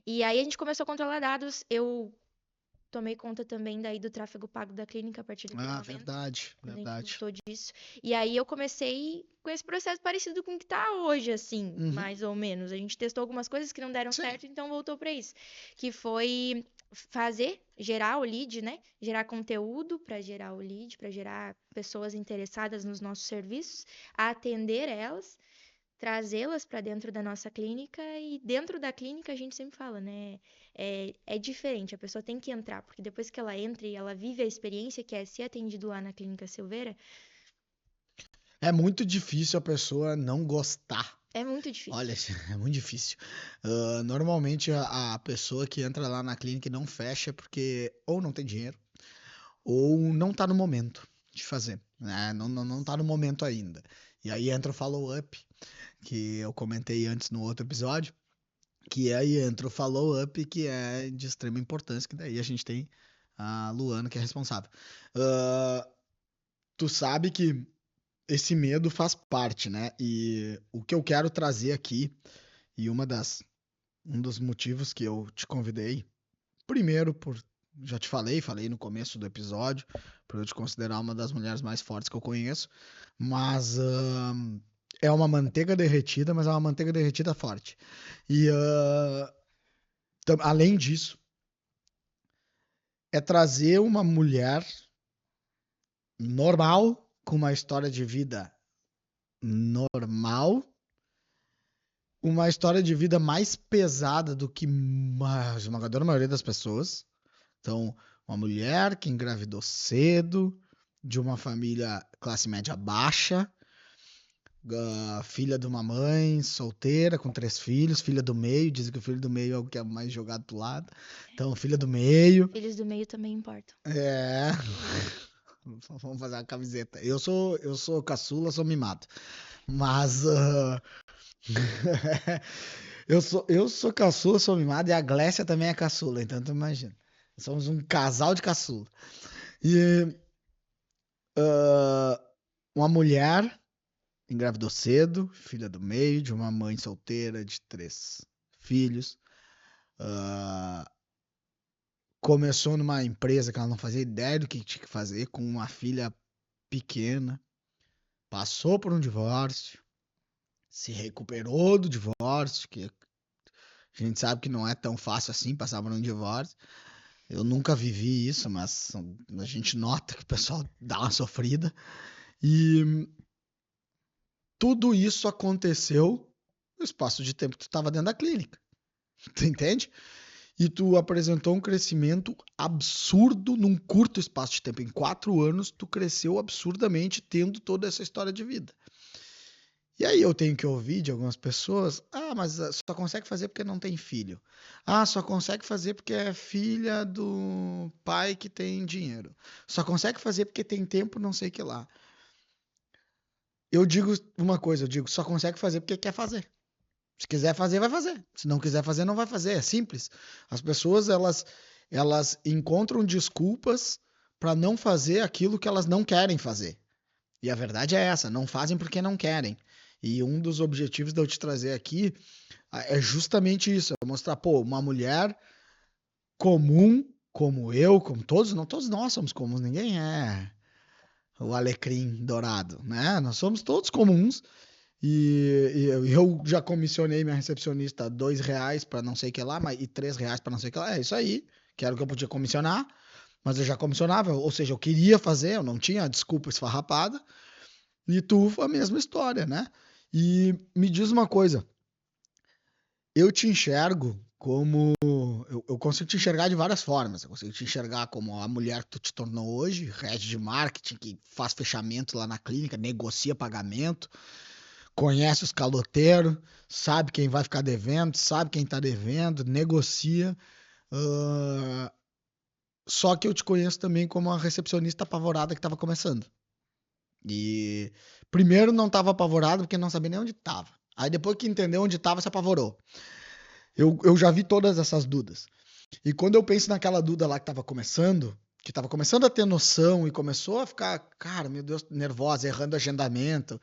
E aí a gente começou a controlar dados, eu tomei conta também daí do tráfego pago da clínica a partir daquele Ah, momento, verdade, quando a gente verdade. voltou disso. E aí eu comecei com esse processo parecido com o que tá hoje, assim, Uhum. mais ou menos. A gente testou algumas coisas que não deram Sim. certo, então voltou pra isso. Que foi gerar o lead, né? Gerar conteúdo para gerar o lead, para gerar pessoas interessadas nos nossos serviços, atender elas, trazê-las para dentro da nossa clínica e dentro da clínica a gente sempre fala, né? É diferente, a pessoa tem que entrar, porque depois que ela entra e ela vive a experiência que é ser atendido lá na Clínica Silveira, É muito difícil a pessoa não gostar. é muito Olha, difícil. é muito difícil. Normalmente a pessoa que entra lá na clínica e não fecha porque ou não tem dinheiro ou não tá no momento de fazer, né? Não tá no momento ainda. E aí entra o follow-up, que eu comentei antes no outro episódio, que aí entra o follow-up, que é de extrema importância, que daí a gente tem a Luana, que é responsável. Ah, tu sabe que esse medo faz parte, né? E o que eu quero trazer aqui, e um dos motivos que eu te convidei, primeiro já te falei no começo do episódio, por eu te considerar uma das mulheres mais fortes que eu conheço, mas é uma manteiga derretida, mas é uma manteiga derretida forte. E além disso, é trazer uma mulher normal, com uma história de vida normal, uma história de vida mais pesada do que a esmagadora maioria das pessoas. Então, uma mulher que engravidou cedo, de uma família classe média baixa, filha de uma mãe solteira com 3 filhos, filha do meio, dizem que o filho do meio é o que é mais jogado pro lado. Então, filha do meio. Filhos do meio também importam. É. Vamos fazer uma camiseta. Eu sou caçula, sou mimado. Mas eu sou caçula, sou mimado e a Glécia também é caçula, então tu imagina. Somos um casal de caçula. E uma mulher engravidou cedo, filha do meio, de uma mãe solteira de 3 filhos. ah, Começou numa empresa que ela não fazia ideia do que tinha que fazer, com uma filha pequena. Passou por um divórcio, se recuperou do divórcio, que a gente sabe que não é tão fácil assim passar por um divórcio. Eu nunca vivi isso, mas a gente nota que o pessoal dá uma sofrida. E tudo isso aconteceu no espaço de tempo que tu estava dentro da clínica. Tu entende? E tu apresentou um crescimento absurdo num curto espaço de tempo. Em 4 anos, tu cresceu absurdamente tendo toda essa história de vida. E aí eu tenho que ouvir de algumas pessoas, mas só consegue fazer porque não tem filho. Só consegue fazer porque é filha do pai que tem dinheiro. Só consegue fazer porque tem tempo, não sei o que lá. Eu digo uma coisa, só consegue fazer porque quer fazer. Se quiser fazer, vai fazer. Se não quiser fazer, não vai fazer. É simples. As pessoas, elas encontram desculpas para não fazer aquilo que elas não querem fazer. E a verdade é essa, não fazem porque não querem. E um dos objetivos de eu te trazer aqui é justamente isso, é mostrar, uma mulher comum, como eu, como todos, não todos nós somos comuns, ninguém é o alecrim dourado, né? Nós somos todos comuns. E eu já comissionei minha recepcionista R$ 2 para não sei o que lá, e R$ 3 para não sei o que lá. É isso aí, que era o que eu podia comissionar, mas eu já comissionava, ou seja, eu queria fazer, eu não tinha desculpa esfarrapada. E tu, a mesma história, né? E me diz uma coisa, eu te enxergo como. Eu consigo te enxergar de várias formas. Eu consigo te enxergar como a mulher que tu te tornou hoje, head de marketing, que faz fechamento lá na clínica, negocia pagamento, conhece os caloteiros, sabe quem vai ficar devendo, sabe quem tá devendo, negocia. Ah, Só que eu te conheço também como a recepcionista apavorada que estava começando. E primeiro não estava apavorado porque não sabia nem onde estava. Aí depois que entendeu onde estava, se apavorou. Eu já vi todas essas Dudas. E quando eu penso naquela Duda lá que estava começando a ter noção e começou a ficar, cara, meu Deus, nervosa, errando agendamento,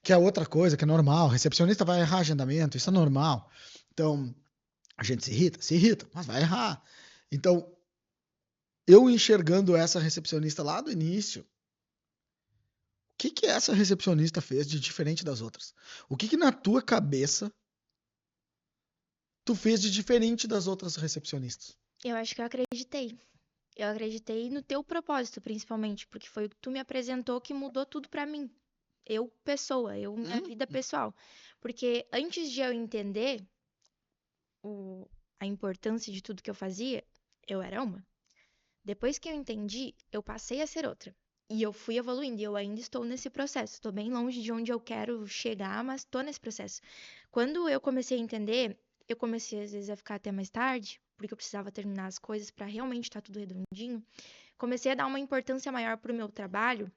que é outra coisa, que é normal. Recepcionista vai errar agendamento, isso é normal. Então, a gente se irrita, mas vai errar. Então, eu enxergando essa recepcionista lá do início, o que que essa recepcionista fez de diferente das outras? O que que na tua cabeça tu fez de diferente das outras recepcionistas? Eu acho que eu acreditei. Eu acreditei no teu propósito, principalmente, porque foi o que tu me apresentou que mudou tudo pra mim. Eu, pessoa, minha Hum? vida pessoal. Porque antes de eu entender a importância de tudo que eu fazia, eu era uma. Depois que eu entendi, eu passei a ser outra. E eu fui evoluindo, e eu ainda estou nesse processo. Estou bem longe de onde eu quero chegar, mas estou nesse processo. Quando eu comecei a entender, eu comecei às vezes a ficar até mais tarde, porque eu precisava terminar as coisas para realmente estar tudo redondinho. Comecei a dar uma importância maior para o meu trabalho,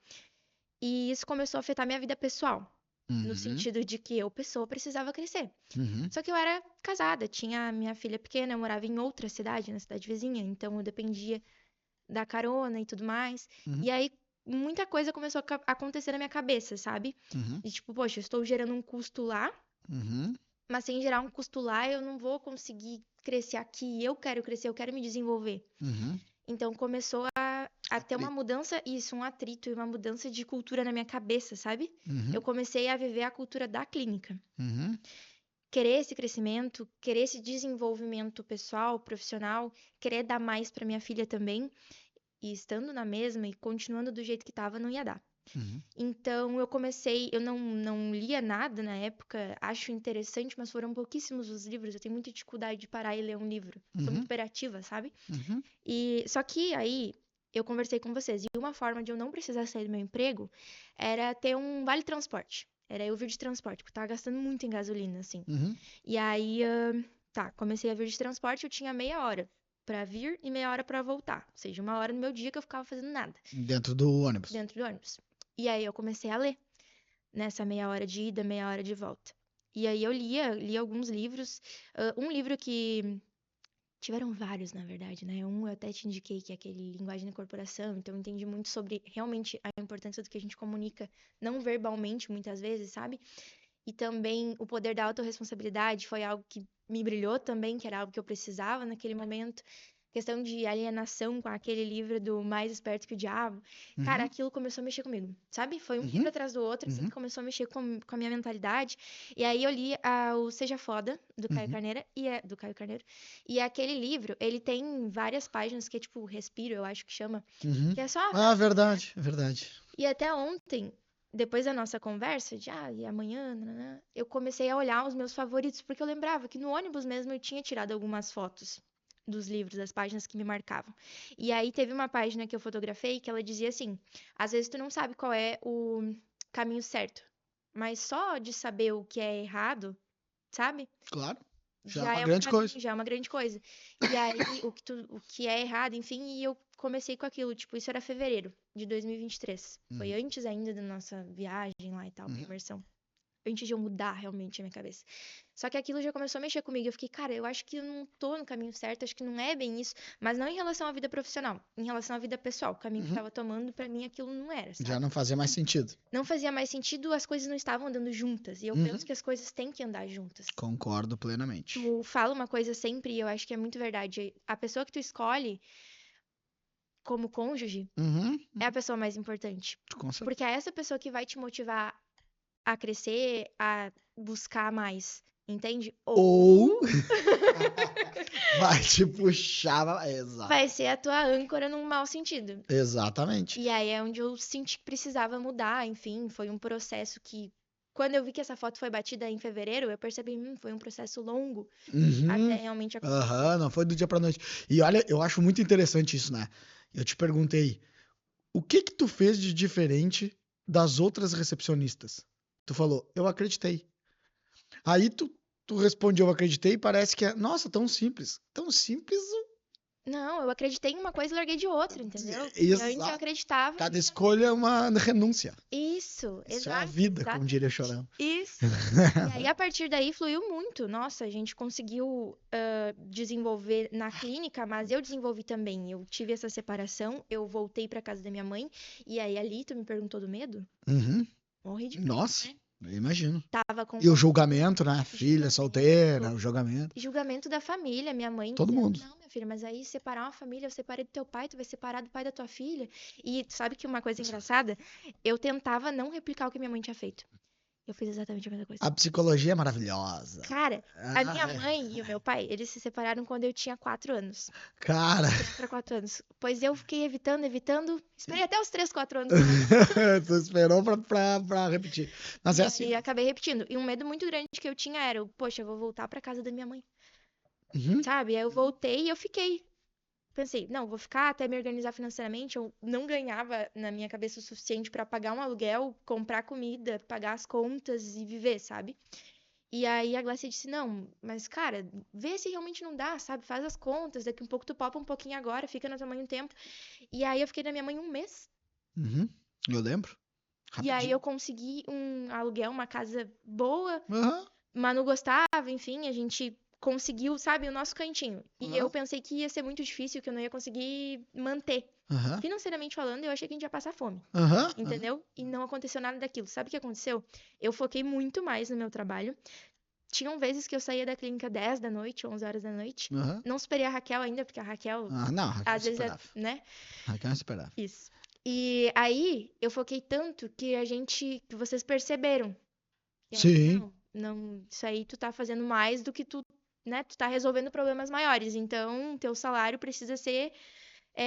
e isso começou a afetar minha vida pessoal, no Uhum, sentido de que eu, pessoa, precisava crescer. uhum, Só que eu era casada, tinha minha filha pequena, eu morava em outra cidade, na cidade vizinha, então eu dependia da carona e tudo mais. uhum, E aí muita coisa começou a acontecer na minha cabeça, sabe? uhum, E tipo, poxa, eu estou gerando um custo lá, uhum, mas sem gerar um custo lá, eu não vou conseguir crescer aqui. Eu quero crescer, eu quero me desenvolver. uhum. Então começou a ter uma Atrito. mudança, isso, um atrito e uma mudança de cultura na minha cabeça, sabe? Eu Uhum, comecei a viver a cultura da clínica. uhum, Querer esse crescimento, querer esse desenvolvimento pessoal, profissional, querer dar mais para minha filha também. E estando na mesma e continuando do jeito que estava, não ia dar. uhum, Então eu não lia nada na época, acho interessante, mas foram pouquíssimos os livros, eu tenho muita dificuldade de parar e ler um livro. Sou muito uhum, hiperativa, sabe? uhum, E só que aí eu conversei com vocês, e uma forma de eu não precisar sair do meu emprego era ter um vale transporte. Era eu vir de transporte, porque eu tava gastando muito em gasolina, assim. uhum. E aí, comecei a vir de transporte, eu tinha meia hora pra vir e meia hora pra voltar. Ou seja, uma hora no meu dia que eu ficava fazendo nada Dentro do ônibus. dentro do ônibus. E aí eu comecei a ler nessa meia hora de ida, meia hora de volta. E aí eu lia alguns livros. Um livro que tiveram vários, na verdade, né? Um eu até te indiquei que é aquele Linguagem da Corporação, então eu entendi muito sobre realmente a importância do que a gente comunica não verbalmente muitas vezes, sabe? E também o poder da autorresponsabilidade foi algo que me brilhou também, que era algo que eu precisava naquele momento. Questão de alienação com aquele livro do Mais Esperto que o Diabo. Cara, Uhum, aquilo começou a mexer comigo, sabe? Foi um livro uhum, atrás do outro, assim, que uhum, começou a mexer com a minha mentalidade. E aí eu li o Seja Foda, do Caio uhum, Carneiro, do Caio Carneiro. E aquele livro, ele tem várias páginas que é tipo Respiro, eu acho que chama, uhum. que é só Ah, verdade, verdade. e até ontem, depois da nossa conversa, e amanhã, nananã, eu comecei a olhar os meus favoritos, porque eu lembrava que no ônibus mesmo eu tinha tirado algumas fotos dos livros, das páginas que me marcavam. E aí teve uma página que eu fotografei que ela dizia assim: às vezes tu não sabe qual é o caminho certo, mas só de saber o que é errado, sabe? Claro. Já é Já uma é um grande caminho, coisa. já é uma grande coisa. E aí, o que é errado, enfim, e eu comecei com aquilo, tipo, isso era fevereiro de 2023. Foi Uhum, antes ainda da nossa viagem lá e tal, pra uhum. imersão. Antes de eu mudar realmente a minha cabeça. Só que aquilo já começou a mexer comigo. Eu fiquei, cara, eu acho que eu não tô no caminho certo, acho que não é bem isso. Mas não em relação à vida profissional, em relação à vida pessoal. O caminho que eu Uhum. tava tomando, pra mim, aquilo não era, Já sabe? não fazia mais sentido. Não fazia mais sentido, as coisas não estavam andando juntas. E eu penso Uhum. que as coisas têm que andar juntas. Concordo plenamente. Tu fala uma coisa sempre, e eu acho que é muito verdade. A pessoa que tu escolhe como cônjuge Uhum. é a pessoa mais importante. Com Porque certeza. é essa pessoa que vai te motivar a crescer, a buscar mais. Entende? Ou Ou vai te puxar. Exato. vai ser a tua âncora num mau sentido. Exatamente. E aí é onde eu senti que precisava mudar. Enfim, foi um processo que. Quando eu vi que essa foto foi batida em fevereiro, eu percebi, foi um processo longo até Uhum. realmente acontecer. Aham, não foi do dia pra noite. E olha, eu acho muito interessante isso, né? Eu te perguntei, o que que tu fez de diferente das outras recepcionistas? Tu falou, eu acreditei. Aí tu responde, eu acreditei, e parece que é, nossa, tão simples. Tão simples, Não, eu acreditei em uma coisa e larguei de outra, entendeu? E antes eu exato. acreditava. Cada escolha é uma renúncia. Isso, Isso é a exato, vida, como diria exatamente. Chorão. Isso. E aí, a partir daí, fluiu muito. Nossa, a gente conseguiu desenvolver na clínica, mas eu desenvolvi também. Eu tive essa separação, eu voltei pra casa da minha mãe, e aí ali, tu me perguntou do medo? Uhum. Morri de medo, Nossa, né? eu imagino. Tava com E o vontade julgamento, né? Filha solteira, julgamento, o julgamento. julgamento da família, minha mãe Todo dizendo, mundo. não, minha filha, mas aí separar uma família, eu separei do teu pai, tu vai separar do pai da tua filha. E tu sabe que uma coisa engraçada? Eu tentava não replicar o que minha mãe tinha feito. Eu fiz exatamente a mesma coisa. A psicologia é maravilhosa. Cara, a minha Ah, mãe e o meu pai, eles se separaram quando eu tinha 4 anos. cara, 3 para 4 anos. Pois eu fiquei evitando, evitando. Esperei até os 3, 4 anos pra fazer. tu esperou pra repetir. Mas é E assim aí mesmo. acabei repetindo. E um medo muito grande que eu tinha era, poxa, eu vou voltar pra casa da minha mãe. Uhum, Sabe? Aí eu voltei e eu fiquei. Pensei, não, vou ficar até me organizar financeiramente. Eu não ganhava na minha cabeça o suficiente pra pagar um aluguel, comprar comida, pagar as contas e viver, sabe? E aí a Glácia disse, não, mas cara, vê se realmente não dá, sabe? Faz as contas, daqui um pouco tu popa um pouquinho agora, fica na tua mãe um tempo. E aí eu fiquei na minha mãe um mês. uhum. Eu lembro. E aí eu Rapidinho. consegui um aluguel, uma casa boa. Aham, Manu gostava, enfim, a gente conseguiu, sabe, o nosso cantinho. E eu aham, pensei que ia ser muito difícil, que eu não ia conseguir manter. aham, Financeiramente falando, eu achei que a gente ia passar fome, aham, aham, entendeu? E não aconteceu nada daquilo. Sabe o que aconteceu? Eu foquei muito mais no meu trabalho. Tinham vezes que eu saía da clínica 10 da noite, 11 horas da noite. aham. Não superei a Raquel ainda, porque a Raquel, Ah, não, Raquel é às vezes, insuperável. né? Raquel é insuperável. Isso. E aí, eu foquei tanto que vocês perceberam. E aí, Sim. não, não, isso aí tu tá fazendo mais do que tu, né? Tu tá resolvendo problemas maiores. Então, teu salário precisa ser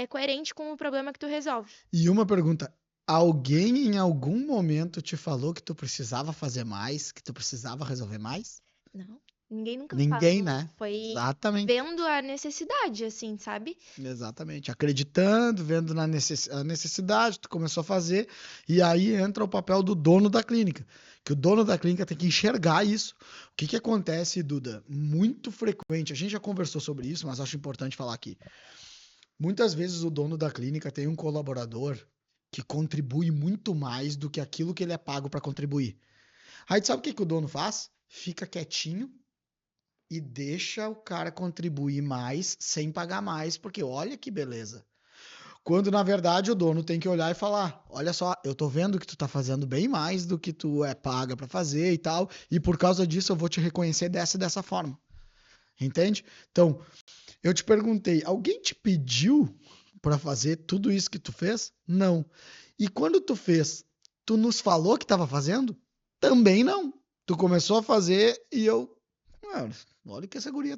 coerente com o problema que tu resolve. E uma pergunta. Alguém em algum momento te falou que tu precisava fazer mais, que tu precisava resolver mais? Não, ninguém nunca me Ninguém, falou. né? Foi Exatamente. vendo a necessidade, assim, sabe? Exatamente. Acreditando, vendo na a necessidade, tu começou a fazer, e aí entra o papel do dono da clínica, que o dono da clínica tem que enxergar isso. O que que acontece, Duda? Muito frequente, a gente já conversou sobre isso, mas acho importante falar aqui. Muitas vezes o dono da clínica tem um colaborador que contribui muito mais do que aquilo que ele é pago para contribuir. Aí tu sabe o que que o dono faz? Fica quietinho e deixa o cara contribuir mais sem pagar mais, porque olha que beleza. Quando na verdade o dono tem que olhar e falar: olha só, eu tô vendo que tu tá fazendo bem mais do que tu é paga para fazer e tal, e por causa disso eu vou te reconhecer dessa e dessa forma. Entende? Então, eu te perguntei, alguém te pediu para fazer tudo isso que tu fez? Não. E quando tu fez, tu nos falou que estava fazendo? Também não. Tu começou a fazer e eu, mano, olha o que essa guria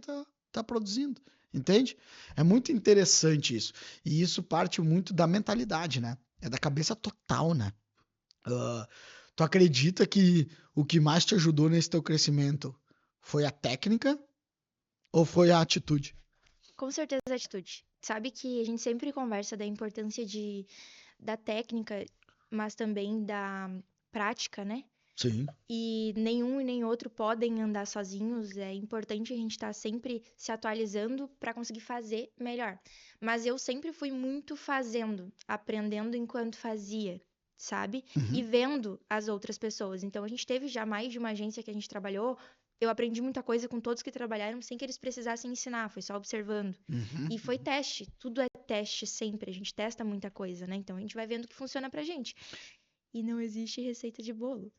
tá produzindo. Entende? É muito interessante isso. E isso parte muito da mentalidade, né? É da cabeça total, né? Ah, tu acredita que o que mais te ajudou nesse teu crescimento foi a técnica ou foi a atitude? Com certeza a atitude. Sabe que a gente sempre conversa da importância da técnica, mas também da prática, né? Sim. E nenhum e nem outro podem andar sozinhos. É importante a gente estar sempre se atualizando para conseguir fazer melhor. Mas eu sempre fui muito fazendo, aprendendo enquanto fazia, sabe? E Uhum, vendo as outras pessoas. Então a gente teve já mais de uma agência que a gente trabalhou. Eu aprendi muita coisa com todos que trabalharam sem que eles precisassem ensinar, foi só observando. E foi uhum. teste, tudo é teste sempre, a gente testa muita coisa, né? Então a gente vai vendo o que funciona pra gente. E não existe receita de bolo,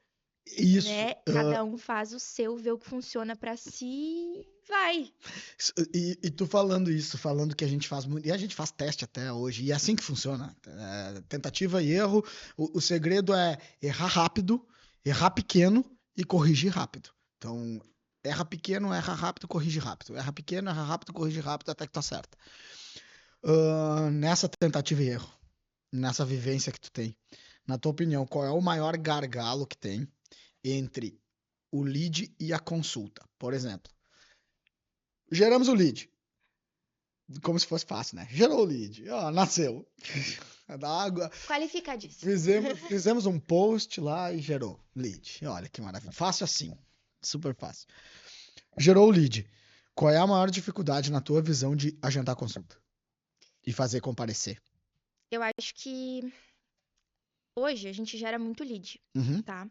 Isso. né? Cada um faz o seu, vê o que funciona pra si, vai. E tu falando isso, falando que a gente faz muito. E a gente faz teste até hoje. E é assim que funciona. Tentativa e erro. O segredo é errar rápido, errar pequeno e corrigir rápido. Então, erra pequeno, erra rápido, corrige rápido. Erra pequeno, erra rápido, corrige rápido até que tá certo. Nessa tentativa e erro, nessa vivência que tu tem, na tua opinião, qual é o maior gargalo que tem entre o lead e a consulta? Por exemplo, geramos o lead. Como se fosse fácil, né? Gerou o lead. Ó, nasceu. Da água. Qualificadíssimo. Fizemos um post lá e gerou lead. Olha que maravilha. Fácil assim. Super fácil. Gerou o lead. Qual é a maior dificuldade na tua visão de agendar a consulta? E fazer comparecer? Eu acho que hoje a gente gera muito lead, Uhum. tá?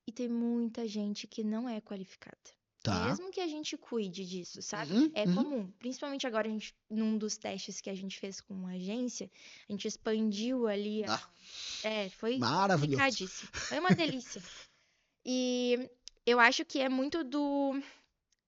E tem muita gente que não é qualificada. Tá. Mesmo que a gente cuide disso, sabe? Uhum. É Uhum. comum. Principalmente agora, num dos testes que a gente fez com uma agência, a gente expandiu ali Ah, foi maravilhoso. complicadíssimo. Foi uma delícia. E eu acho que é muito do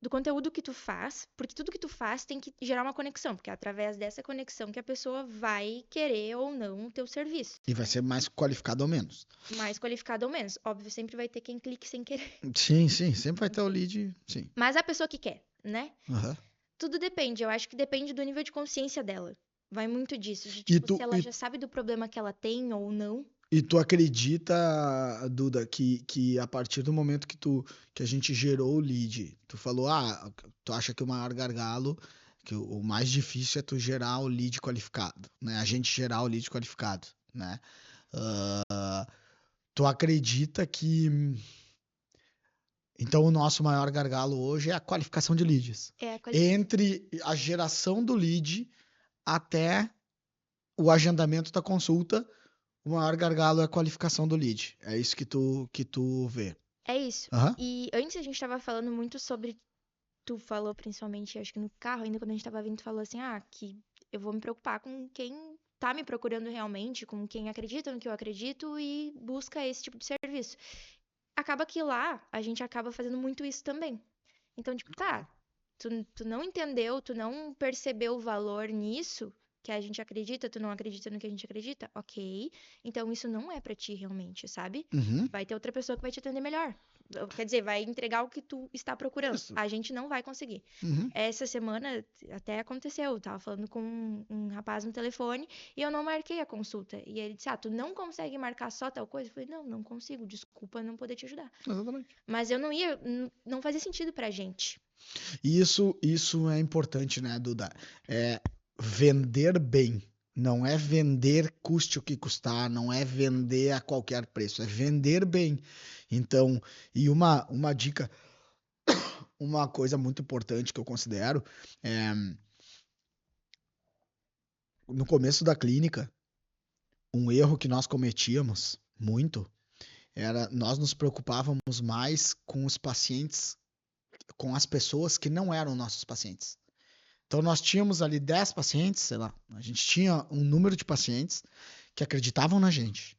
conteúdo que tu faz, porque tudo que tu faz tem que gerar uma conexão, porque é através dessa conexão que a pessoa vai querer ou não o teu serviço, E vai né? ser mais qualificado ou menos. Mais qualificado ou menos. Óbvio, sempre vai ter quem clique sem querer. Sim, sim. Sempre vai ter o Enfim. lead. Sim. Mas a pessoa que quer, né? Uhum. Tudo depende. Eu acho que depende do nível de consciência dela. Vai muito disso, de E tipo, tu, se ela e já sabe do problema que ela tem ou não. E tu acredita, Duda, que a partir do momento que a gente gerou o lead, tu falou, tu acha que o maior gargalo, que o mais difícil é tu gerar o lead qualificado, né? A gente gerar o lead qualificado, né? Tu acredita que, então, o nosso maior gargalo hoje é a qualificação de leads. É a qualificação. Entre a geração do lead até o agendamento da consulta, o maior gargalo é a qualificação do lead. É isso que tu vê. É isso. Aham. E antes a gente tava falando muito sobre. Tu falou principalmente, acho que no carro, ainda quando a gente tava vindo, tu falou assim: que eu vou me preocupar com quem tá me procurando realmente, com quem acredita no que eu acredito e busca esse tipo de serviço. Acaba que lá a gente acaba fazendo muito isso também. Então, tipo, tá, tu não entendeu, tu não percebeu o valor nisso que a gente acredita, tu não acredita no que a gente acredita, ok. Então isso não é pra ti realmente, sabe? Uhum. Vai ter outra pessoa que vai te atender melhor. Quer dizer, vai entregar o que tu está procurando. Isso. A gente não vai conseguir. Uhum. Essa semana até aconteceu, eu tava falando com um rapaz no telefone e eu não marquei a consulta. E ele disse: tu não consegue marcar só tal coisa? Eu falei: não consigo, desculpa não poder te ajudar. Exatamente. Mas eu não ia, não fazia sentido pra gente. E isso é importante, né, Duda? É vender bem. Não é vender custe o que custar, não é vender a qualquer preço, é vender bem. Então, e uma dica, uma coisa muito importante que eu considero, é, no começo da clínica, um erro que nós cometíamos muito era nós nos preocupávamos mais com os pacientes, com as pessoas que não eram nossos pacientes. Então nós tínhamos ali 10 pacientes, sei lá, a gente tinha um número de pacientes que acreditavam na gente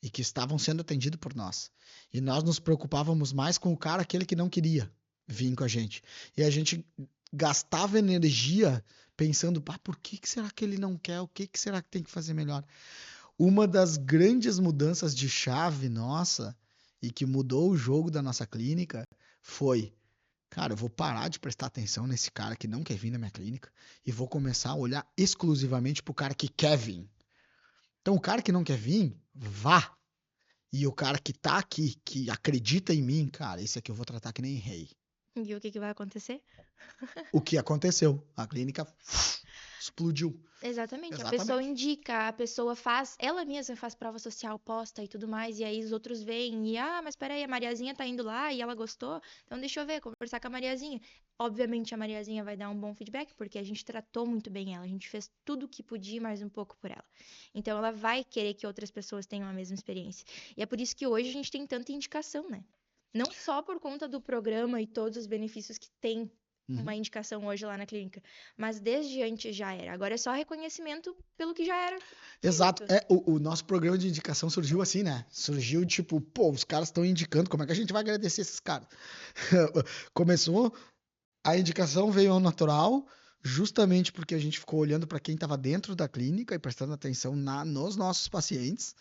e que estavam sendo atendidos por nós. E nós nos preocupávamos mais com o cara, aquele que não queria vir com a gente. E a gente gastava energia pensando, por que será que ele não quer? O que será que tem que fazer melhor? Uma das grandes mudanças de chave nossa e que mudou o jogo da nossa clínica foi, cara, eu vou parar de prestar atenção nesse cara que não quer vir na minha clínica e vou começar a olhar exclusivamente pro cara que quer vir. Então, o cara que não quer vir, vá. E o cara que tá aqui, que acredita em mim, cara, esse aqui eu vou tratar que nem rei. E o que vai acontecer? O que aconteceu? A clínica explodiu. Exatamente. A Exatamente. pessoa indica, a pessoa faz, ela mesma faz prova social, posta e tudo mais, e aí os outros veem, e mas peraí, a Mariazinha tá indo lá e ela gostou, então deixa eu ver, conversar com a Mariazinha. Obviamente a Mariazinha vai dar um bom feedback, porque a gente tratou muito bem ela, a gente fez tudo o que podia e mais um pouco por ela. Então ela vai querer que outras pessoas tenham a mesma experiência. E é por isso que hoje a gente tem tanta indicação, né? Não só por conta do programa e todos os benefícios que tem uma indicação hoje lá na clínica, mas desde antes já era. Agora é só reconhecimento pelo que já era Exato. feito. O nosso programa de indicação surgiu assim, né? Surgiu tipo, pô, os caras estão indicando, como é que a gente vai agradecer esses caras? Começou, a indicação veio ao natural, justamente porque a gente ficou olhando para quem estava dentro da clínica e prestando atenção nos nossos pacientes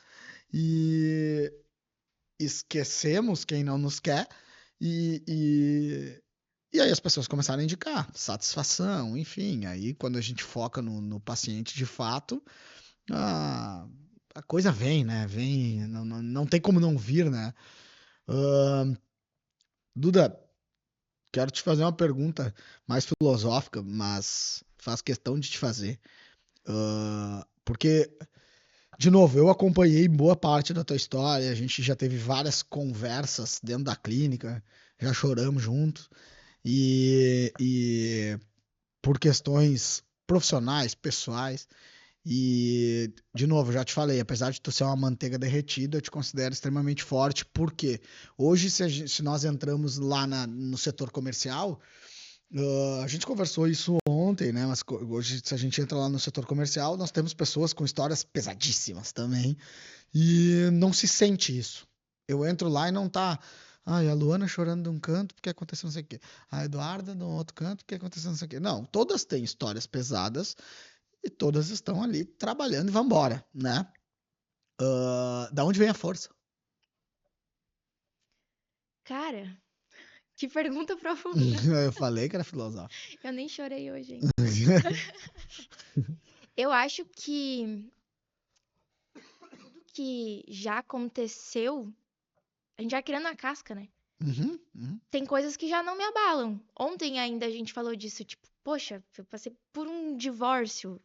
e esquecemos quem não nos quer e aí as pessoas começaram a indicar satisfação, enfim. Aí quando a gente foca no paciente de fato, a, a coisa vem, né? Vem, não tem como não vir, né? Duda, quero te fazer uma pergunta mais filosófica, mas faz questão de te fazer. Porque, de novo, eu acompanhei boa parte da tua história, a gente já teve várias conversas dentro da clínica, já choramos juntos, e por questões profissionais, pessoais. E, de novo, já te falei, apesar de tu ser uma manteiga derretida, eu te considero extremamente forte, porque hoje, se nós entramos lá no setor comercial, a gente conversou isso ontem, né? Mas hoje, se a gente entra lá no setor comercial, nós temos pessoas com histórias pesadíssimas também, e não se sente isso. Eu entro lá e não tá. Ai, a Luana chorando de um canto porque aconteceu não sei o quê. A Eduarda de um outro canto porque aconteceu não sei o quê. Não, todas têm histórias pesadas e todas estão ali trabalhando e vambora, né? Da onde vem a força? Cara, que pergunta profunda. Eu falei que era filosófico. Eu nem chorei hoje, hein? Eu acho que tudo que já aconteceu, a gente vai criando a casca, né? Tem coisas que já não me abalam. Ontem ainda a gente falou disso, tipo, poxa, eu passei por um divórcio.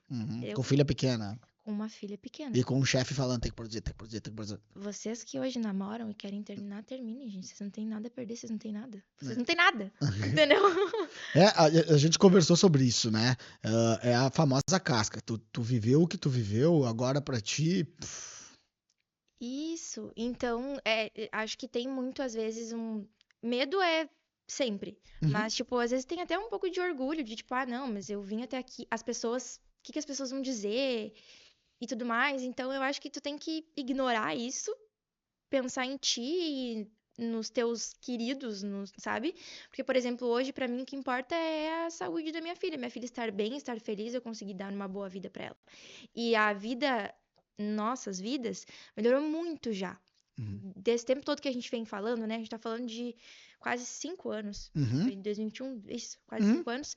Com filha pequena. Com uma filha pequena. E com um chefe falando, tem que produzir, tem que produzir, tem que produzir. Vocês que hoje namoram e querem terminar, terminem, gente. Vocês não têm nada a perder, vocês não têm nada. Vocês não têm nada. Entendeu? A gente conversou sobre isso, né? É a famosa casca. Tu viveu o que tu viveu, agora pra ti. Isso. Então, acho que tem muito, às vezes, um. Medo é sempre. Mas, tipo, às vezes tem até um pouco de orgulho, de tipo, não, mas eu vim até aqui. As pessoas. O que as pessoas vão dizer? E tudo mais. Então, eu acho que tu tem que ignorar isso, pensar em ti e nos teus queridos, sabe? Porque, por exemplo, hoje, pra mim, o que importa é a saúde da minha filha. Minha filha estar bem, estar feliz, eu conseguir dar uma boa vida pra ela. E a vida, nossas vidas, melhorou muito já. Desse tempo todo que a gente vem falando, né? A gente tá falando de quase 5 anos. Foi em 2021, isso, quase 5 anos.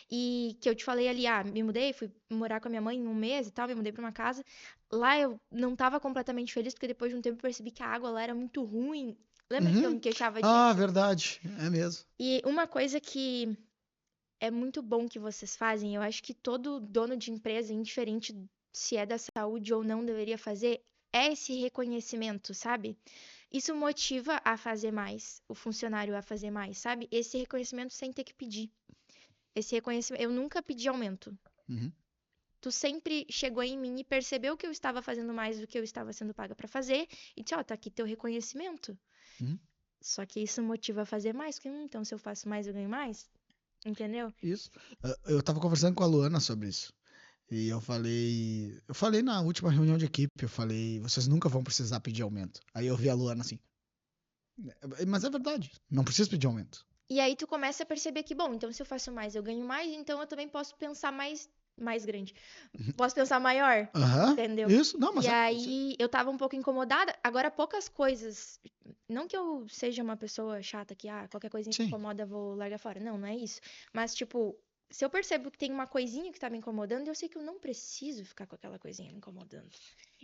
E que eu te falei ali, me mudei, fui morar com a minha mãe em um mês e tal, me mudei pra uma casa. Lá eu não tava completamente feliz, porque depois de um tempo eu percebi que a água lá era muito ruim. Lembra que eu me queixava disso? Ah, verdade, é mesmo. E uma coisa que é muito bom que vocês fazem, eu acho que todo dono de empresa, indiferente se é da saúde ou não, deveria fazer, é esse reconhecimento, sabe? Isso motiva a fazer mais, o funcionário a fazer mais, sabe? Esse reconhecimento sem ter que pedir. Esse reconhecimento, eu nunca pedi aumento. Tu sempre chegou em mim e percebeu que eu estava fazendo mais do que eu estava sendo paga pra fazer e disse, tá aqui teu reconhecimento. Só que isso motiva a fazer mais, porque então se eu faço mais eu ganho mais, entendeu? Isso. Eu tava conversando com a Luana sobre isso. E eu falei na última reunião de equipe, eu falei, vocês nunca vão precisar pedir aumento. Aí eu vi a Luana assim, mas é verdade, não precisa pedir aumento. E aí tu começa a perceber que, bom, então se eu faço mais, eu ganho mais, então eu também posso pensar mais grande. Posso pensar maior, entendeu? Isso, não, mas E aí eu tava um pouco incomodada. Agora, poucas coisas. Não que eu seja uma pessoa chata que, qualquer coisa que incomoda, vou largar fora. Não, não é isso. Mas, tipo, se eu percebo que tem uma coisinha que tá me incomodando, eu sei que eu não preciso ficar com aquela coisinha me incomodando.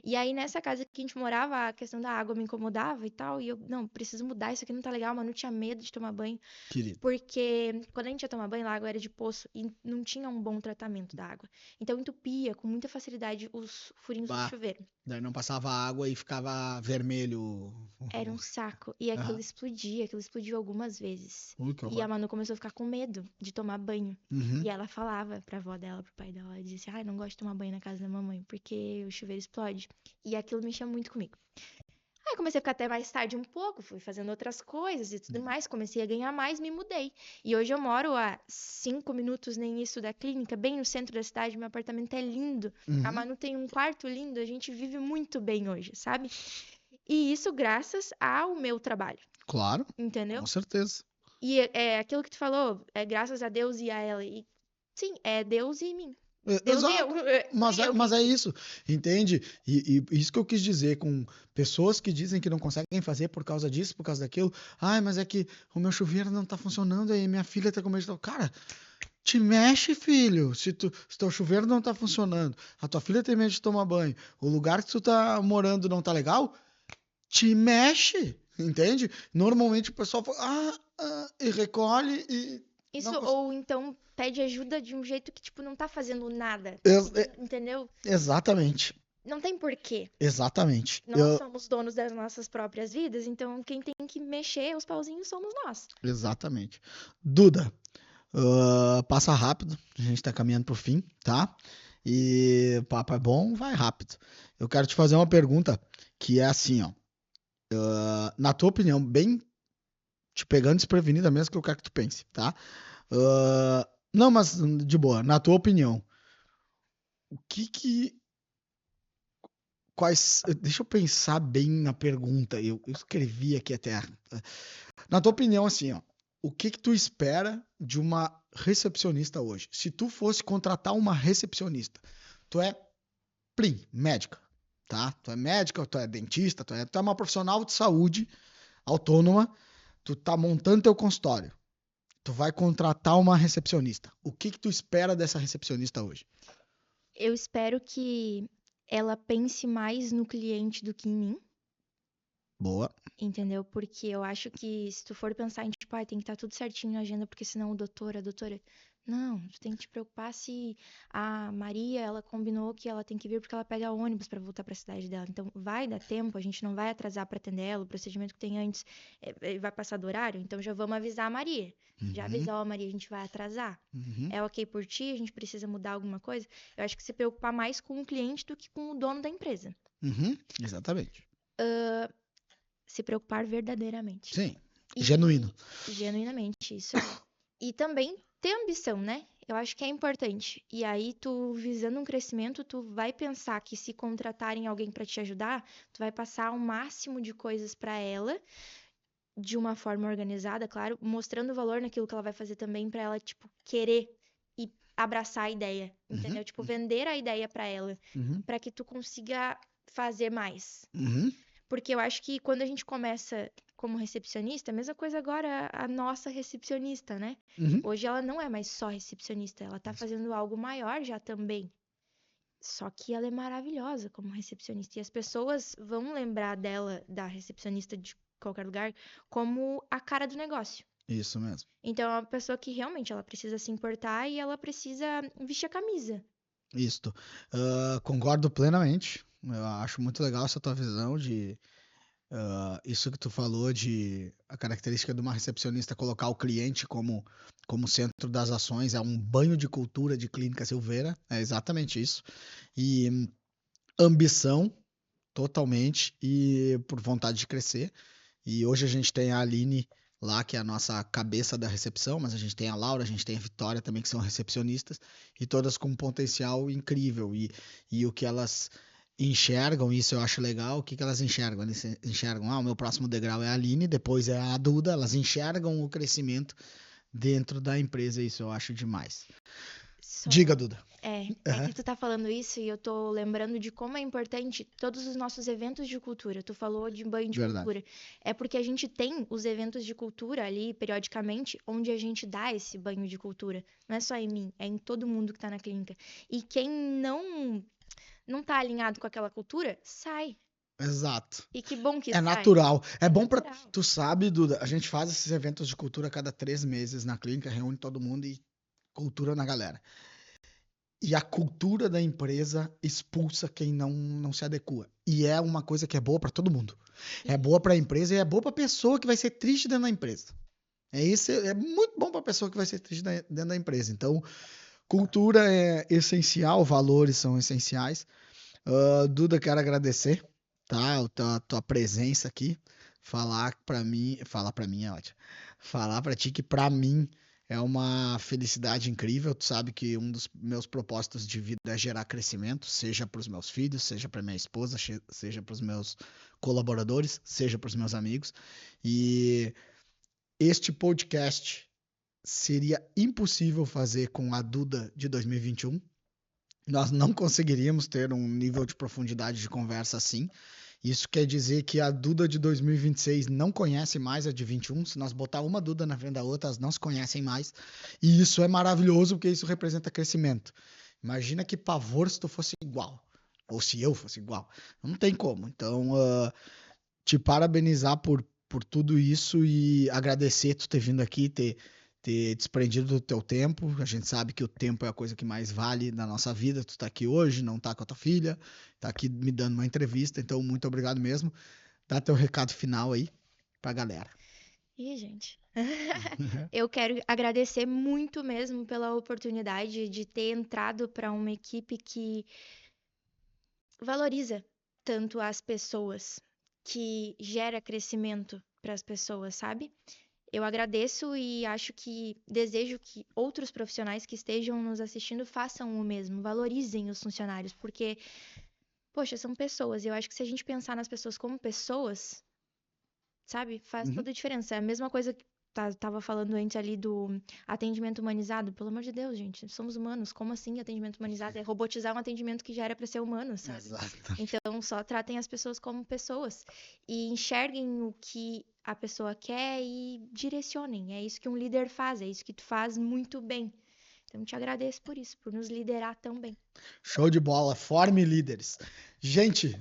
E aí, nessa casa que a gente morava, a questão da água me incomodava e tal. E eu, não, preciso mudar, isso aqui não tá legal, mas não tinha medo de tomar banho. Querido. Porque quando a gente ia tomar banho, lá a água era de poço e não tinha um bom tratamento da água. Então entupia com muita facilidade os furinhos do Bah, chuveiro. daí não passava água e ficava vermelho. Era um saco. E Aham. aquilo explodiu algumas vezes. Ui, que E a horror. Manu começou a ficar com medo de tomar banho. Uhum. E ela falava pra avó dela, pro pai dela, ela dizia assim, ai, não gosto de tomar banho na casa da mamãe, porque o chuveiro explode. E aquilo mexia muito comigo. Aí comecei a ficar até mais tarde um pouco, fui fazendo outras coisas e tudo mais, comecei a ganhar mais, me mudei. E hoje eu moro a 5 minutos no início da clínica, bem no centro da cidade, meu apartamento é lindo. A Uhum. Manu tem um quarto lindo, a gente vive muito bem hoje, sabe? E isso graças ao meu trabalho, Claro, entendeu? com certeza. E é aquilo que tu falou, é graças a Deus e a ela. E sim, é Deus e mim. Deus e eu. Exato. Mas é isso, entende? E isso que eu quis dizer com pessoas que dizem que não conseguem fazer por causa disso, por causa daquilo. Ai, mas é que o meu chuveiro não tá funcionando aí, minha filha tá com medo de... Cara, te mexe, filho. Se teu chuveiro não tá funcionando, a tua filha tem medo de tomar banho, o lugar que tu tá morando não tá legal, te mexe, entende? Normalmente o pessoal fala, e recolhe e Isso, não consegue. ou então pede ajuda de um jeito que, tipo, não tá fazendo nada. Entendeu? Exatamente, Não tem porquê. exatamente. Nós somos donos das nossas próprias vidas, então quem tem que mexer os pauzinhos somos nós. Exatamente. Duda, passa rápido, a gente tá caminhando pro fim, tá? E o papo é bom, vai rápido. Eu quero te fazer uma pergunta que é assim, ó. Na tua opinião, bem te pegando desprevenida mesmo, que eu quero que tu pense, tá? Não, mas de boa, na tua opinião, o que quais. Deixa eu pensar bem na pergunta. Eu escrevi aqui até. Na tua opinião, assim, ó, o que tu espera de uma recepcionista hoje? Se tu fosse contratar uma recepcionista, tu é médica, tá? Tu é médica, tu é dentista, tu é uma profissional de saúde autônoma, tu tá montando teu consultório. Tu vai contratar uma recepcionista. O que tu espera dessa recepcionista hoje? Eu espero que ela pense mais no cliente do que em mim. Boa. Entendeu? Porque eu acho que se tu for pensar em, tipo, tem que estar tudo certinho na agenda, porque senão a doutora... Não, tu tem que te preocupar se a Maria, ela combinou que ela tem que vir porque ela pega ônibus pra voltar pra cidade dela. Então, vai dar tempo, a gente não vai atrasar pra atender ela, o procedimento que tem antes vai passar do horário, então já vamos avisar a Maria. Já avisar, a Maria, a gente vai atrasar. Uhum. É ok por ti? A gente precisa mudar alguma coisa? Eu acho que se preocupar mais com o cliente do que com o dono da empresa. Uhum. Exatamente. Se preocupar verdadeiramente. Sim. Genuíno. Genuinamente, isso. E também ter ambição, né? Eu acho que é importante. E aí, tu visando um crescimento, tu vai pensar que se contratarem alguém pra te ajudar, tu vai passar o máximo de coisas pra ela, de uma forma organizada, claro, mostrando valor naquilo que ela vai fazer também pra ela, tipo, querer e abraçar a ideia, entendeu? Uhum. Tipo, vender a ideia pra ela, Uhum. pra que tu consiga fazer mais. Uhum. Porque eu acho que quando a gente começa como recepcionista, a mesma coisa agora a nossa recepcionista, né? Uhum. Hoje ela não é mais só recepcionista, ela tá fazendo algo maior já também. Só que ela é maravilhosa como recepcionista. E as pessoas vão lembrar dela, da recepcionista de qualquer lugar, como a cara do negócio. Isso mesmo. Então é uma pessoa que realmente ela precisa se importar e ela precisa vestir a camisa. Isto. Concordo plenamente. Eu acho muito legal essa tua visão de isso que tu falou de a característica de uma recepcionista colocar o cliente como centro das ações, é um banho de cultura de Clínica Silveira, é exatamente isso. E ambição, totalmente, e por vontade de crescer. E hoje a gente tem a Aline lá, que é a nossa cabeça da recepção, mas a gente tem a Laura, a gente tem a Vitória também, que são recepcionistas, e todas com um potencial incrível. E o que elas enxergam, isso eu acho legal, o que elas enxergam? Eles enxergam, o meu próximo degrau é a Aline, depois é a Duda, elas enxergam o crescimento dentro da empresa, isso eu acho demais. Diga, Duda. É que tu tá falando isso e eu tô lembrando de como é importante todos os nossos eventos de cultura. Tu falou de banho de Verdade. cultura. É porque a gente tem os eventos de cultura ali, periodicamente, onde a gente dá esse banho de cultura. Não é só em mim, é em todo mundo que tá na clínica. E quem não tá alinhado com aquela cultura, sai. Exato. E que bom que É sai. natural. É bom pra. Natural. Tu sabe, Duda, a gente faz esses eventos de cultura a cada 3 meses na clínica, reúne todo mundo e cultura na galera. E a cultura da empresa expulsa quem não se adequa. E é uma coisa que é boa pra todo mundo. É boa pra empresa e é boa pra pessoa que vai ser triste dentro da empresa. É muito bom pra pessoa que vai ser triste dentro da empresa. Então, cultura é essencial, valores são essenciais. Duda, quero agradecer, tá? A tua presença aqui. Falar pra mim é ótimo. Falar pra ti que pra mim é uma felicidade incrível. Tu sabe que um dos meus propósitos de vida é gerar crescimento, seja pros meus filhos, seja pra minha esposa, seja pros meus colaboradores, seja pros meus amigos. E este podcast seria impossível fazer com a Duda de 2021. Nós não conseguiríamos ter um nível de profundidade de conversa assim. Isso quer dizer que a Duda de 2026 não conhece mais a de 21. Se nós botar uma Duda na frente da outra, elas não se conhecem mais. E isso é maravilhoso, porque isso representa crescimento. Imagina que pavor se tu fosse igual. Ou se eu fosse igual. Não tem como. Então, te parabenizar por tudo isso e agradecer tu ter vindo aqui, ter desprendido do teu tempo. A gente sabe que o tempo é a coisa que mais vale na nossa vida. Tu tá aqui hoje, não tá com a tua filha, tá aqui me dando uma entrevista, então muito obrigado mesmo. Dá teu recado final aí pra galera. Ih, gente. Eu quero agradecer muito mesmo pela oportunidade de ter entrado para uma equipe que valoriza tanto as pessoas, que gera crescimento para as pessoas, sabe? Eu agradeço e desejo que outros profissionais que estejam nos assistindo façam o mesmo, valorizem os funcionários, porque, poxa, são pessoas. E eu acho que se a gente pensar nas pessoas como pessoas, sabe, faz toda a diferença. É a mesma coisa que tava falando antes ali do atendimento humanizado. Pelo amor de Deus, gente, somos humanos. Como assim atendimento humanizado? É robotizar um atendimento que já era para ser humano, sabe? Exato. Então, só tratem as pessoas como pessoas e enxerguem o que a pessoa quer e direcionem. É isso que um líder faz, é isso que tu faz muito bem. Então, te agradeço por isso, por nos liderar tão bem. Show de bola, forme líderes. Gente,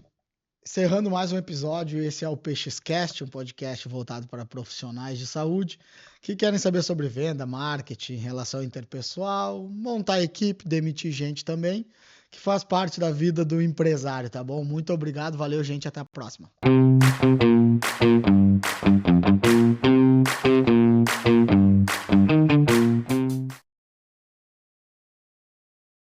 encerrando mais um episódio, esse é o PXcast, um podcast voltado para profissionais de saúde que querem saber sobre venda, marketing, relação interpessoal, montar equipe, demitir gente também, que faz parte da vida do empresário, tá bom? Muito obrigado, valeu, gente, até a próxima.